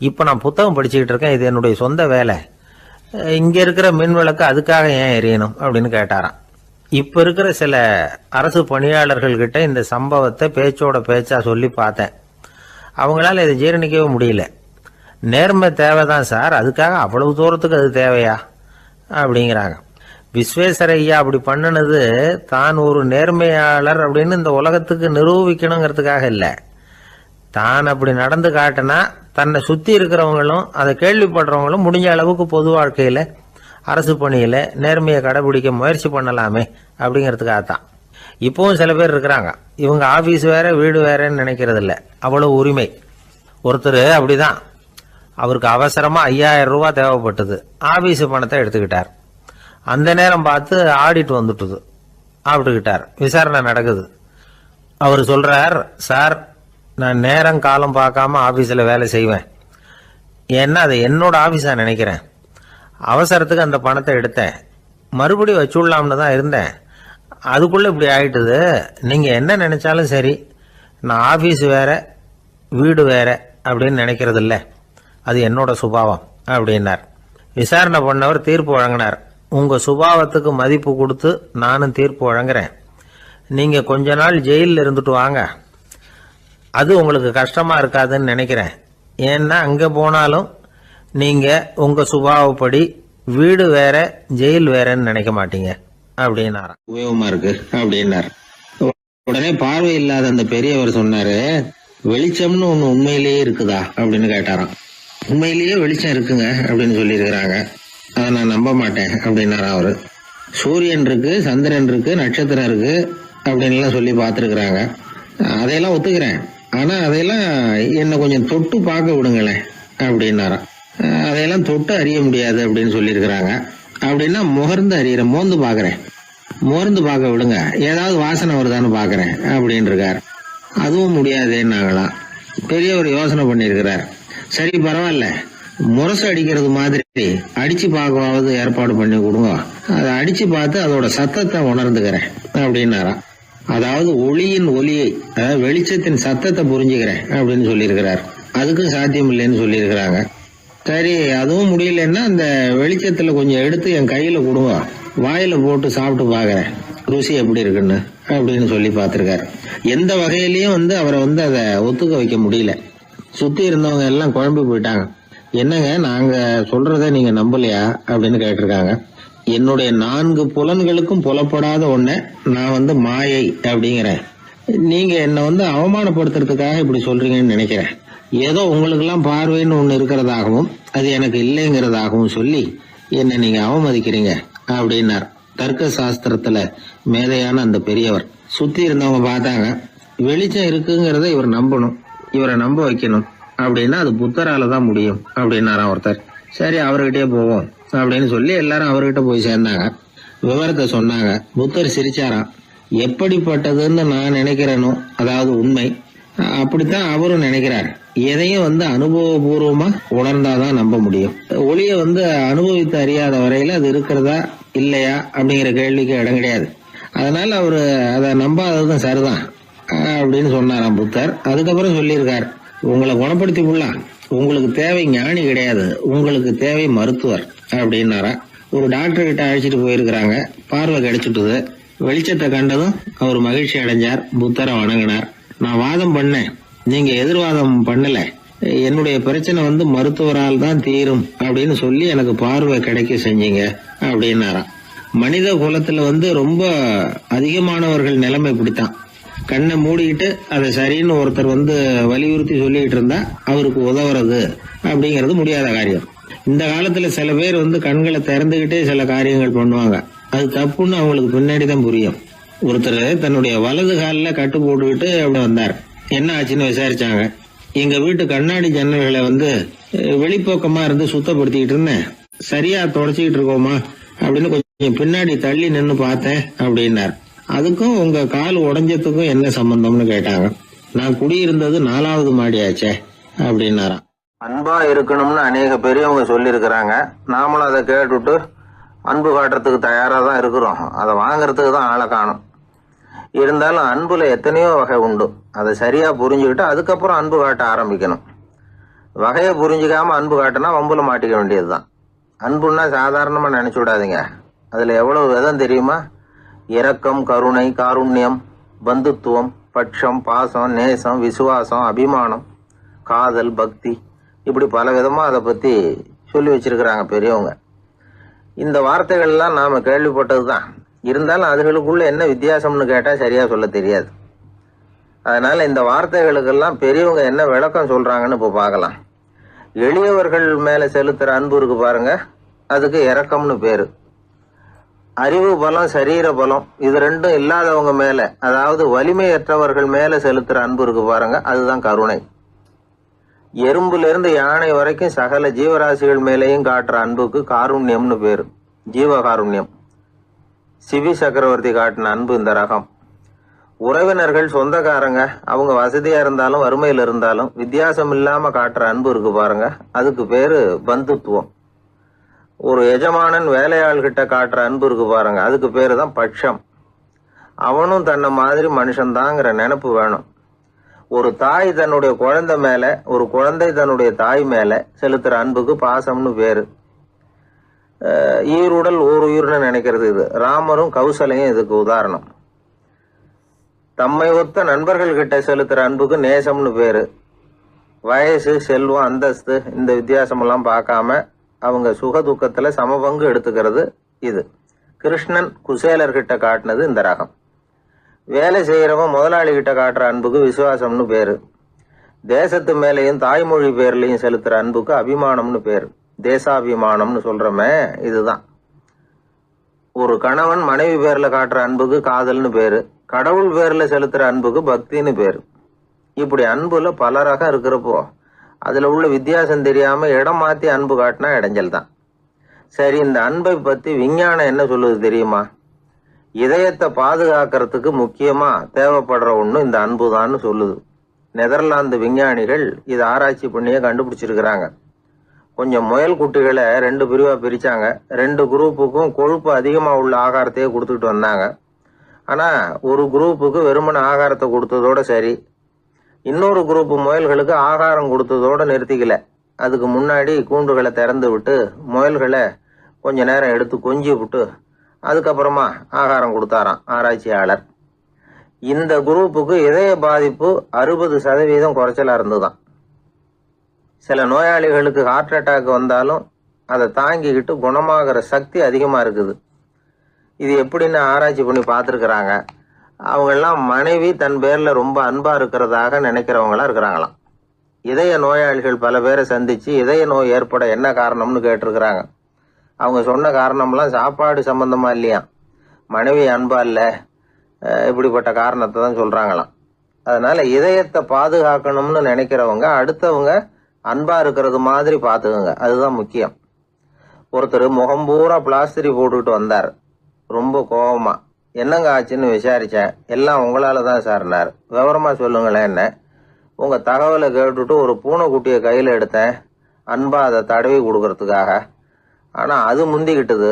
இப்போ நான் புத்தகம் படிச்சுக்கிட்டு இருக்கேன், இது என்னுடைய சொந்த வேலை, இங்க இருக்கிற மின் விளக்கு அதுக்காக ஏன் எரியணும் அப்படின்னு கேட்டாராம். இப்ப இருக்கிற சில அரசு பணியாளர்கள் கிட்ட இந்த சம்பவத்தை பேச்சோட பேச்சா சொல்லி பார்த்தேன். அவங்களால இதை ஜீரணிக்கவே முடியல. நேர்மை தேவைதான் சார், அதுக்காக அவ்வளவு தூரத்துக்கு அது தேவையா அப்படிங்கிறாங்க. விஸ்வேஸ்வரய்யா அப்படி பண்ணினது தான் ஒரு நேர்மையாளர் அப்படின்னு இந்த உலகத்துக்கு நிரூபிக்கணுங்கிறதுக்காக இல்லை. தான் அப்படி நடந்து காட்டினா தன்னை சுத்தி இருக்கிறவங்களும் அதை கேள்விப்படுறவங்களும் முடிஞ்ச அளவுக்கு பொது வாழ்க்கையில அரசு பணியில நேர்மையை கடைபிடிக்க முயற்சி பண்ணலாமே அப்படிங்கிறதுக்காகத்தான். இப்பவும் சில பேர் இருக்கிறாங்க, இவங்க ஆபீஸ் வேற வீடு வேறன்னு நினைக்கிறது இல்லை, அவ்வளவு உரிமை. ஒருத்தர் அப்படிதான், அவருக்கு அவசரமா 5000 ரூபாய் தேவைப்பட்டது. ஆபீஸ் பணத்தை எடுத்துக்கிட்டார். அந்த நேரம் பார்த்து ஆடிட் வந்துட்டுது, ஆப்பிட்டுக்கிட்டார். விசாரணை நடக்குது. அவர் சொல்றார், சார் நான் நேரம் காலம் பார்க்காம ஆபீஸில் வேலை செய்வேன், ஏன்னா அதை என்னோட ஆபீஸா நினைக்கிறேன். அவசரத்துக்கு அந்த பணத்தை எடுத்தேன், மறுபடியும் வச்சுடலாம்னு தான் இருந்தேன், அதுக்குள்ள இப்படி ஆயிட்டுது. நீங்க என்ன நினைச்சாலும் சரி, நான் ஆபீஸ் வேற வீடு வேற அப்படின்னு நினைக்கிறது இல்லை, அது என்னோட சுபாவம் அப்படின்னார். விசாரணை பண்ணவர் தீர்ப்பு வழங்கினார். உங்க சுபாவத்துக்கு மதிப்பு கொடுத்து நானும் தீர்ப்பு வழங்குறேன். நீங்க கொஞ்ச நாள் ஜெயிலில் இருந்துட்டு வாங்க, அது உங்களுக்கு கஷ்டமா இருக்காதுன்னு நினைக்கிறேன். ஏன்னா அங்க போனாலும் நீங்க உங்க சுபாவப்படி வீடு வேற ஜெயில் வேறன்னு நினைக்க மாட்டீங்க அப்படின்னாராம். உபயோகமா இருக்கு அப்படின்னார். உடனே பார்வை இல்லாத அந்த பெரியவர் சொன்னாரு, வெளிச்சம்னு ஒண்ணு உண்மையிலேயே இருக்குதா அப்படின்னு கேட்டாராம். உண்மையிலேயே வெளிச்சம் இருக்குங்க அப்படின்னு சொல்லி இருக்கிறாங்க, அதை நான் நம்ப மாட்டேன் அப்படின்னாரா அவரு. சூரியன் இருக்கு, சந்திரன் இருக்கு, நட்சத்திரம் இருக்கு அப்படின்னு எல்லாம் சொல்லி பார்த்துருக்குறாங்க, அதையெல்லாம் ஒத்துக்கிறேன். ஆனா அதையெல்லாம் என்னை கொஞ்சம் தொட்டு பார்க்க விடுங்களேன் அப்படின்னாராம். அதையெல்லாம் தொட்டு அறிய முடியாது அப்படின்னு சொல்லியிருக்கிறாங்க. அப்படின்னா முகர்ந்து அறியறேன், மோந்து பாக்குறேன், முகர்ந்து பார்க்க விடுங்க, ஏதாவது வாசனை வருதான்னு பாக்குறேன் அப்படின்னு இருக்காரு. அதுவும் முடியாதுன்னாங்களாம். பெரியவர் யோசனை பண்ணியிருக்கிறார். சரி பரவாயில்ல, முரசு அடிக்கிறது மாதிரி அடிச்சு பார்க்கவாவது ஏற்பாடு பண்ணி கொடுங்க, அதை அடிச்சு பார்த்து அதோட சத்தத்தை உணர்ந்துக்கிறேன் அப்படின்னாராம். அதாவது ஒளியின் ஒலியை, அதாவது வெளிச்சத்தின் சத்தத்தை புரிஞ்சுக்கிறேன் அப்படின்னு சொல்லியிருக்கிறார். அதுக்கும் சாத்தியம் இல்லைன்னு சொல்லியிருக்கிறாங்க. சரி, அதுவும் முடியலன்னா அந்த வெளிச்சத்துல கொஞ்சம் எடுத்து என் கையில கொடுங்க, வாயில போட்டு சாப்பிட்டு பாக்குறேன் ருசி எப்படி இருக்குன்னு அப்படின்னு சொல்லி பார்த்திருக்காரு. எந்த வகையிலயும் அவரை அதை ஒத்துக்க வைக்க முடியல. சுத்தி இருந்தவங்க எல்லாம் குழம்பி போயிட்டாங்க. என்னங்க, நாங்க சொல்றத நீங்க நம்பலையா அப்படின்னு கேட்டிருக்காங்க. என்னுடைய 4 புலன்களுக்கும் புலப்படாத ஒன்ன நான் மாயை அப்படிங்கிறேன். நீங்க என்ன அவமானப்படுத்துறதுக்காக இப்படி சொல்றீங்கன்னு நினைக்கிறேன். ஏதோ உங்களுக்கு எல்லாம் பார்வைன்னு ஒண்ணு இருக்கிறதாகவும் அது எனக்கு இல்லைங்கிறதாகவும் சொல்லி என்ன நீங்க அவமதிக்கிறீங்க அப்படின்னார். தர்க்க சாஸ்திரத்துல மேதையான அந்த பெரியவர். சுத்தி இருந்தவங்க பார்த்தாங்க, வெளிச்சம் இருக்குங்கிறத இவர் நம்பணும், இவரை நம்ப வைக்கணும் அப்படின்னா அது புத்தரால தான் முடியும் அப்படின்னாராம் ஒருத்தர். சரி, அவர்கிட்டயே போவோம் அப்படின்னு சொல்லி எல்லாரும் அவர்கிட்ட போய் சேர்ந்தாங்க. விவரத்தை சொன்னாங்க. புத்தர் சிரிச்சாராம். எப்படிப்பட்டதுன்னு நான் நினைக்கிறேனோ, அதாவது உண்மை, அப்படித்தான் அவரும் நினைக்கிறார். எதையும் அனுபவபூர்வமா உணர்ந்தாதான் நம்ப முடியும். ஒளிய அனுபவித்து அறியாத வரையில அது இருக்கிறதா இல்லையா அப்படிங்கிற கேள்விக்கு இடம் கிடையாது. அதனால அவரு அதை நம்பாததும் சரிதான் அப்படின்னு சொன்னாராம் புத்தர். அதுக்கப்புறம் சொல்லியிருக்கார், உங்களை குணப்படுத்தி விடலாம், உங்களுக்கு தேவை ஞானி கிடையாது, உங்களுக்கு தேவை மருத்துவர் அப்படின்னாரா. ஒரு டாக்டர் கிட்ட அழைச்சிட்டு போயிருக்கிறாங்க. பார்வை கிடைச்சிட்டுது. வெளிச்சத்தை கண்டதும் அவர் மகிழ்ச்சி அடைஞ்சார். புத்தரை வணங்கினார். நான் வாதம் பண்ணேன், நீங்க எதிர்வாதம் பண்ணல, என்னுடைய பிரச்சனை மருத்துவரால் தான் தீரும் அப்படின்னு சொல்லி எனக்கு பார்வை கிடைக்க செஞ்சீங்க அப்படின்னாராம். மனித குலத்துல ரொம்ப அதிகமானவர்கள் நிலைமை இப்படித்தான். கண்ணை மூடிக்கிட்டு அதை சரின்னு ஒருத்தர் வலியுறுத்தி சொல்லிட்டு இருந்தா அவருக்கு உதவுறது அப்படிங்கிறது முடியாத காரியம். இந்த காலத்துல சில பேர் கண்களை திறந்துகிட்டே சில காரியங்கள் பண்ணுவாங்க. அது தப்புன்னு அவங்களுக்கு பின்னாடிதான் புரியும். ஒருத்தர் தன்னுடைய வலது காலில் கட்டு போட்டுக்கிட்டு அப்படி வந்தார். என்ன ஆச்சுன்னு விசாரிச்சாங்க. எங்க வீட்டு கண்ணாடி ஜன்னல்களை வெளிப்பக்கமா இருந்து சுத்தப்படுத்திக்கிட்டு இருந்தேன், சரியா தொடச்சிக்கிட்டு இருக்கோமா அப்படின்னு கொஞ்சம் பின்னாடி தள்ளி நின்னு பார்த்தேன் அப்படின்னார். அதுக்கும் உங்க கால் உடைஞ்சதுக்கும் என்ன சம்பந்தம்னு கேட்டாங்க. நான் குடியிருந்தது 4வது மாடியாச்சே அப்படின்னாராம். அன்பா இருக்கணும்னு அநேக பெரியவங்க சொல்லி இருக்கிறாங்க. நாமளும் அதை கேட்டுட்டு அன்பு காட்டுறதுக்கு தயாரா தான் இருக்கிறோம். அதை வாங்கறதுக்கு தான் ஆளை காணும். இருந்தாலும் அன்புல எத்தனையோ வகை உண்டு. அதை சரியா புரிஞ்சுக்கிட்டு அதுக்கப்புறம் அன்பு காட்ட ஆரம்பிக்கணும். வகையை புரிஞ்சுக்காம அன்பு காட்டினா வம்புல மாட்டிக்க வேண்டியதுதான். அன்புன்னா சாதாரணமா நினைச்சு விடாதீங்க. அதுல எவ்வளவு விதம் தெரியுமா? இரக்கம், கருணை, காருண்யம், பந்துத்துவம், பட்சம், பாசம், நேசம், விசுவாசம், அபிமானம், காதல், பக்தி, இப்படி பல விதமா அதை பத்தி சொல்லி வச்சிருக்கிறாங்க பெரியவங்க. இந்த வார்த்தைகள் எல்லாம் நாம கேள்விப்பட்டதுதான். இருந்தாலும் அதுகளுக்குள்ள என்ன வித்தியாசம்னு கேட்டா சரியா சொல்ல தெரியாது. அதனால இந்த வார்த்தைகளுக்கெல்லாம் பெரியவங்க என்ன விளக்கம் சொல்றாங்கன்னு இப்ப பார்க்கலாம். எளியவர்கள் மேல செலுத்துற அன்பு இருக்கு பாருங்க, அதுக்கு இரக்கம்னு பேரு. அறிவு பலம், சரீர பலம், இது ரெண்டும் இல்லாதவங்க மேல, அதாவது வலிமையற்றவர்கள் மேல செலுத்துற அன்பு இருக்கு பாருங்க, அதுதான் கருணை. எறும்புல இருந்து யானை வரைக்கும் சகல ஜீவராசிகள் மேலேயும் காட்டுற அன்புக்கு காருண்யம்னு பேரு, ஜீவகாருண்யம். சிவி சக்கரவர்த்தி காட்டின அன்பு இந்த ரகம். உறவினர்கள், சொந்தக்காரங்க, அவங்க வசதியா இருந்தாலும் வறுமையில இருந்தாலும் வித்தியாசம் இல்லாம காட்டுற அன்பு இருக்கு பாருங்க, அதுக்கு பேரு பந்துத்துவம். ஒரு எஜமானன் வேலையாள்கிட்ட காட்டுற அன்பு இருக்கு பாருங்க, அதுக்கு பேரு தான் பட்சம். அவனும் தன்னை மாதிரி மனுஷன்தாங்கிற நினைப்பு வேணும். ஒரு தாய் தன்னுடைய குழந்தை மேல, ஒரு குழந்தை தன்னுடைய தாய் மேல செலுத்துற அன்புக்கு பாசம்னு பேரு. ஈருடல் ஓர் உயிர்னு நினைக்கிறது இது. ராமரும் கௌசலையும் இதுக்கு உதாரணம். தம்மை ஒத்த நண்பர்கள் கிட்ட செலுத்துற அன்புக்கு நேசம்னு பேரு. வயசு, செல்வம், அந்தஸ்து, இந்த வித்தியாசம் எல்லாம் பார்க்காம அவங்க சுக துக்கத்துல சமபங்கு எடுத்துக்கிறது இது. கிருஷ்ணன் குசேலர்கிட்ட காட்டினது இந்த ரகம். வேலை செய்யறவன் முதலாளி கிட்ட காட்டுற அன்புக்கு விசுவாசம்னு பேரு. தேசத்து மேலையும் தாய்மொழி பேர்லையும் செலுத்துற அன்புக்கு அபிமானம்னு பேரு. தேசாபிமானம்னு சொல்றமே இதுதான். ஒரு கணவன் மனைவி பேர்ல காட்டுற அன்புக்கு காதல்னு பேரு. கடவுள் பேர்ல செலுத்துற அன்புக்கு பக்தின்னு பேரு. இப்படி அன்புல பல ரகம் இருக்கிறப்போ அதுல உள்ள வித்தியாசம் தெரியாம இடம் மாத்தி அன்பு காட்டினா இடைஞ்சல் தான். சரி, இந்த அன்பை பத்தி விஞ்ஞானம் என்ன சொல்லுது தெரியுமா? இதயத்தை பாதுகாக்கிறதுக்கு முக்கியமா தேவைப்படுற ஒண்ணு இந்த அன்புதான்னு சொல்லுது. நெதர்லாந்து விஞ்ஞானிகள் இதை ஆராய்ச்சி பண்ணியே கண்டுபிடிச்சிருக்கிறாங்க. கொஞ்சம் முயல் குட்டிகளை 2 பிரிவா பிரிச்சாங்க. 2 குரூப்புக்கும் கொழுப்பு அதிகமா உள்ள ஆகாரத்தையே கொடுத்துட்டு வந்தாங்க. ஆனால் ஒரு குரூப்புக்கு வெறுமன ஆகாரத்தை கொடுத்ததோட சரி, இன்னொரு குரூப் முயல்களுக்கு ஆகாரம் கொடுத்ததோட நிறுத்திக்கல. அதுக்கு முன்னாடி கூண்டுகளை திறந்து விட்டு முயல்களை கொஞ்ச நேரம் எடுத்து கொஞ்சி விட்டு அதுக்கப்புறமா ஆகாரம் கொடுத்தாராம் ஆராய்ச்சியாளர். இந்த குரூப்புக்கு இதய பாதிப்பு 60% குறைச்சலாக இருந்துதான். சில நோயாளிகளுக்கு ஹார்ட் அட்டாக் வந்தாலும் அதை தாங்கிக்கிட்டு குணமாகிற சக்தி அதிகமாக இருக்குது. இது எப்படின்னு ஆராய்ச்சி பண்ணி பார்த்துருக்குறாங்க. அவங்கெல்லாம் மனைவி தன் பேரில் ரொம்ப அன்பாக இருக்கிறதாக நினைக்கிறவங்களா இருக்கிறாங்களாம். இதய நோயாளிகள் பல பேரை சந்தித்து இதய நோய் ஏற்பட என்ன காரணம்னு கேட்டிருக்கிறாங்க. அவங்க சொன்ன காரணம்லாம் சாப்பாடு சம்பந்தமா இல்லையா, மனைவி அன்பா இல்லை, இப்படிப்பட்ட காரணத்தை தான் சொல்கிறாங்களாம். அதனால் இதயத்தை பாதுகாக்கணும்னு நினைக்கிறவங்க அடுத்தவங்க அன்பாக இருக்கிறது மாதிரி பார்த்துக்குங்க, அதுதான் முக்கியம். ஒருத்தர் முகம் பூரா பிளாஸ்டரி போட்டுக்கிட்டு வந்தார். ரொம்ப கோபமா, என்னங்க ஆச்சுன்னு விசாரித்தேன். எல்லாம் உங்களால் தான் சார்னார். விவரமாக சொல்லுங்களேன். என்ன உங்கள் தகவலை கேட்டுட்டு ஒரு பூனைக்குட்டியை கையில் எடுத்தேன், அன்பாக அதை தடவி கொடுக்கறதுக்காக. ஆனால் அது முந்திக்கிட்டது,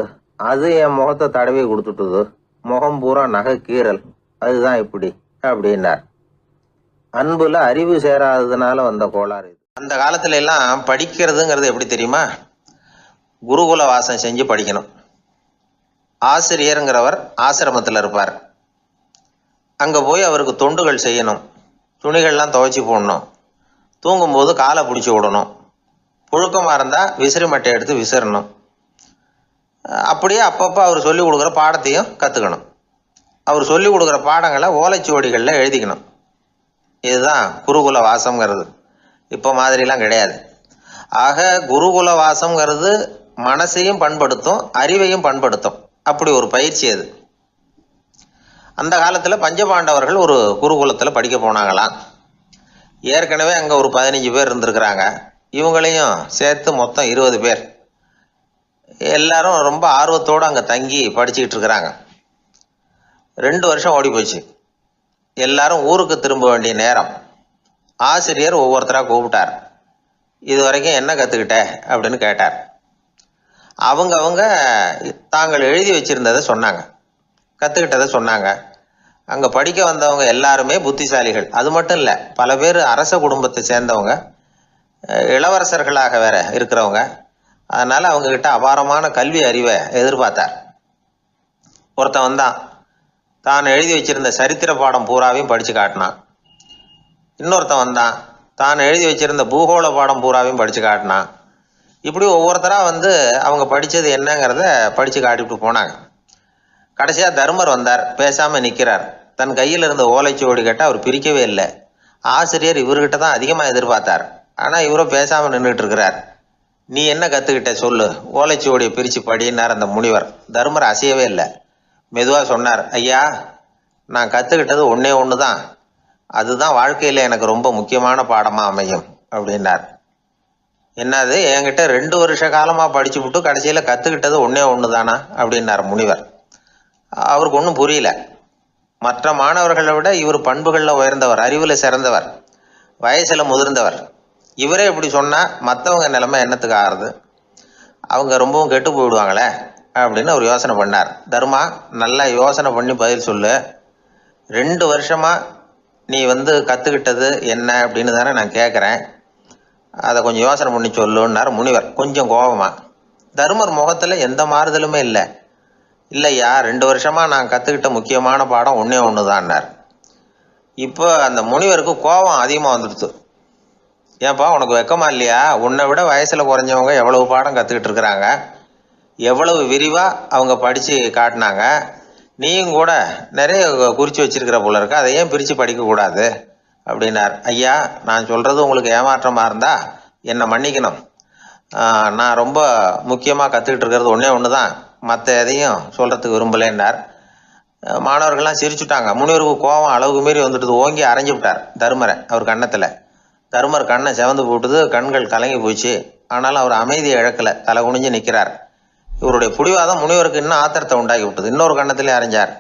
அது என் முகத்தை தடவி கொடுத்துட்டுது. முகம் பூரா நகை கீறல், அதுதான் இப்படி அப்படின்னார். அன்புல அறிவு சேராததுனால வந்த கோளாறு இது. அந்த காலத்துல எல்லாம் படிக்கிறதுங்கிறது எப்படி தெரியுமா? குருகுல வாசம் செஞ்சு படிக்கணும். ஆசிரியருங்கிறவர் ஆசிரமத்தில் இருப்பார். அங்கே போய் அவருக்கு தொண்டுகள் செய்யணும். துணிகள்லாம் துவைச்சி போடணும். தூங்கும்போது காலை பிடிச்சி விடணும். புழுக்கமாக இருந்தால் விசிறி மட்டை எடுத்து விசிறணும். அப்படியே அப்பப்போ அவர் சொல்லிக் கொடுக்குற பாடத்தையும் கற்றுக்கணும். அவர் சொல்லிக் கொடுக்குற பாடங்களை ஓலைச்சுவடிகளில் எழுதிக்கணும். இதுதான் குருகுல வாசம்ங்கிறது. இப்போ மாதிரிலாம் கிடையாது. ஆக குருகுல வாசம்ங்கிறது மனசையும் பண்படுத்தும், அறிவையும் பண்படுத்தும். அப்படி ஒரு பயிற்சி அது. அந்த காலத்தில் பஞ்சபாண்டவர்கள் ஒரு குருகுலத்தில் படிக்க போனாங்களாம். ஏற்கனவே அங்கே ஒரு 15 பேர் இருந்திருக்கிறாங்க. இவங்களையும் சேர்த்து மொத்தம் 20 பேர். எல்லாரும் ரொம்ப ஆர்வத்தோடு அங்கே தங்கி படிச்சுக்கிட்டு இருக்கிறாங்க. 2 வருஷம் ஓடி போச்சு. எல்லாரும் ஊருக்கு திரும்ப வேண்டிய நேரம். ஆசிரியர் ஒவ்வொருத்தராக கூப்பிட்டார். இது வரைக்கும் என்ன கற்றுக்கிட்ட அப்படின்னு கேட்டார். அவங்க தாங்கள் எழுதி வச்சிருந்ததை சொன்னாங்க, கற்றுக்கிட்டதை சொன்னாங்க. அங்கே படிக்க வந்தவங்க எல்லாருமே புத்திசாலிகள். அது மட்டும் இல்லை, பல பேர் அரச குடும்பத்தை சேர்ந்தவங்க, இளவரசர்களாக வேற இருக்கிறவங்க. அதனால் அவங்கக்கிட்ட அபாரமான கல்வி அறிவை எதிர்பார்த்தார். ஒருத்தன் வந்தான், தான் எழுதி வச்சிருந்த சரித்திர பாடம் பூராவையும் படித்து காட்டினான். இன்னொருத்தன் வந்தான், தான் எழுதி வச்சிருந்த பூகோள பாடம் பூராவையும் படித்து காட்டினான். இப்படி ஒவ்வொருத்தராக வந்து அவங்க படித்தது என்னங்கிறத படித்து காட்டிவிட்டு போனாங்க. கடைசியாக தர்மர் வந்தார். பேசாமல் நிற்கிறார். தன் கையில் இருந்த ஓலைச்சுவடி கேட்டால் அவர் பிரிக்கவே இல்லை. ஆசிரியர் இவர்கிட்ட தான் அதிகமாக எதிர்பார்த்தார். ஆனால் இவரும் பேசாமல் நின்றுட்டு இருக்கிறார். நீ என்ன கற்றுக்கிட்ட சொல்லு, ஓலைச்சுவடியை பிரித்து படினார் அந்த முனிவர். தர்மர் அசையவே இல்லை. மெதுவாக சொன்னார், ஐயா, நான் கற்றுக்கிட்டது ஒன்றே ஒன்று தான். அதுதான் வாழ்க்கையில் எனக்கு ரொம்ப முக்கியமான பாடமாக அமையும் அப்படின்னார். என்னது, என்கிட்ட 2 வருஷ காலமாக படிச்சு விட்டு கடைசியில் கற்றுக்கிட்டது ஒன்றே ஒன்று தானா அப்படின்னார் முனிவர். அவருக்கு ஒன்றும் புரியல. மற்ற மாணவர்களை விட இவர் பண்புகளில் உயர்ந்தவர், அறிவில் சிறந்தவர், வயசில் முதிர்ந்தவர். இவரே இப்படி சொன்னால் மற்றவங்க நிலைமை என்னத்துக்கு ஆறுது? அவங்க ரொம்பவும் கெட்டு போயிடுவாங்களே அப்படின்னு அவர் யோசனை பண்ணார். தர்மா, நல்லா யோசனை பண்ணி பதில் சொல்லு. 2 வருஷமாக நீ வந்து கற்றுக்கிட்டது என்ன அப்படின்னு தானே நான் கேட்குறேன். அதை கொஞ்சம் யோசனை பண்ணி சொல்லுன்னார் முனிவர் கொஞ்சம் கோபமா. தர்மர் முகத்தில் எந்த மாறுதலுமே இல்லை. இல்லையா, 2 வருஷமாக நான் கற்றுக்கிட்ட முக்கியமான பாடம் ஒன்றே ஒன்று தான்னார். இப்போ அந்த முனிவருக்கு கோபம் அதிகமாக வந்துடுச்சு. ஏன்பா, உனக்கு வெக்கமா இல்லையா? உன்னை விட வயசில் குறைஞ்சவங்க எவ்வளவு பாடம் கற்றுக்கிட்டு இருக்கிறாங்க, எவ்வளவு விரிவாக அவங்க படித்து காட்டினாங்க. நீயும் கூட நிறைய குறித்து வச்சிருக்கிற போல இருக்கு, அதை ஏன் பிரித்து படிக்கக்கூடாது அப்படின்னார். ஐயா, நான் சொல்கிறது உங்களுக்கு ஏமாற்றமாக இருந்தால் என்னை மன்னிக்கணும். நான் ரொம்ப முக்கியமாக கற்றுக்கிட்டு இருக்கிறது ஒன்றே ஒன்று தான், மற்ற எதையும் சொல்கிறதுக்கு விரும்பலைன்னார். மாணவர்கள்லாம் சிரிச்சுட்டாங்க. முனிவருக்கு கோபம் அளவுக்கு மீறி வந்துட்டு ஓங்கி அரைஞ்சு விட்டார் தர்மரை அவர் கன்னத்தில். தர்மர் கண்ணை செவந்து போட்டுது, கண்கள் கலங்கி போச்சு. ஆனாலும் அவர் அமைதியை இழக்கலை, தலை குனிஞ்சு நிற்கிறார். இவருடைய புடிவாதம் முனிவருக்கு இன்னும் ஆத்திரத்தை உண்டாக்கி விட்டது. இன்னொரு கண்ணத்திலே அரைஞ்சார்.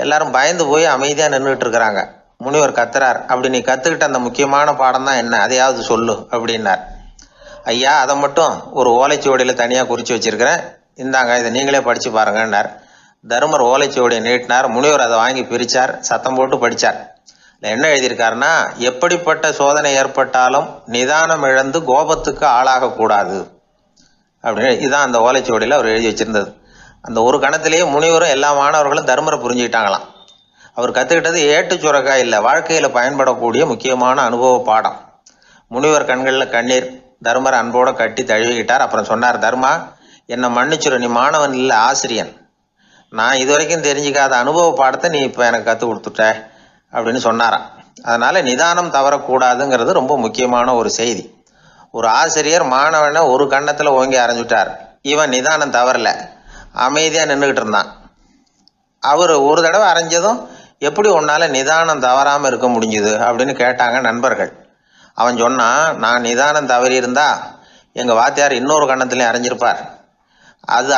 எல்லாரும் பயந்து போய் அமைதியாக நின்றுட்டு இருக்கிறாங்க. முனிவர் கத்துறார், அப்படி நீ கற்றுக்கிட்ட அந்த முக்கியமான பாடம் தான் என்ன, அதையாவது சொல்லு அப்படின்னார். ஐயா, அதை மட்டும் ஒரு ஓலைச்சுவடியில் தனியாக குறித்து வச்சிருக்கிறேன், இந்தாங்க, இதை நீங்களே படித்து பாருங்கன்னார். தருமர் ஓலைச்சுவடியை நீட்டினார். முனிவர் அதை வாங்கி பிரித்தார், சத்தம் போட்டு படித்தார். என்ன எழுதியிருக்காருன்னா, எப்படிப்பட்ட சோதனை ஏற்பட்டாலும் நிதானம் இழந்து கோபத்துக்கு ஆளாகக்கூடாது அப்படின்னு. இதுதான் அந்த ஓலைச்சுவடியில் அவர் எழுதி வச்சிருந்தது. அந்த ஒரு கணத்திலேயே முனிவரும் எல்லா மாணவர்களும் தர்மரை புரிஞ்சுக்கிட்டாங்களாம். அவர் கற்றுக்கிட்டது ஏட்டு சுரக்காய் இல்லை, வாழ்க்கையில் பயன்படக்கூடிய முக்கியமான அனுபவ பாடம். முனிவர் கண்களில் கண்ணீர். தர்மரை அன்போடு கட்டி தழுவிக்கிட்டார். அப்புறம் சொன்னார், தர்மா, என்னை மன்னிச்சுரு, நீ மாணவன் இல்லை, ஆசிரியன். நான் இது வரைக்கும் தெரிஞ்சிக்காத அனுபவ பாடத்தை நீ இப்போ எனக்கு கற்றுக் கொடுத்துட்ட அப்படின்னு சொன்னாராம். அதனால் நிதானம் தவறக்கூடாதுங்கிறது ரொம்ப முக்கியமான ஒரு செய்தி. ஒரு ஆசிரியர் மாணவனை ஒரு கன்னத்தில் ஓங்கி அரைஞ்சுட்டார். இவன் நிதானம் தவறல, அமைதியாக நின்றுக்கிட்டு இருந்தான். அவர் ஒரு தடவை அரைஞ்சதும் எப்படி உன்னால் நிதானம் தவறாமல் இருக்க முடிஞ்சுது அப்படின்னு கேட்டாங்க நண்பர்கள். அவன் சொன்னான், நான் நிதானம் தவறி இருந்தா எங்கள் வாத்தியார் இன்னொரு கன்னத்துலையும் அரைஞ்சிருப்பார். அது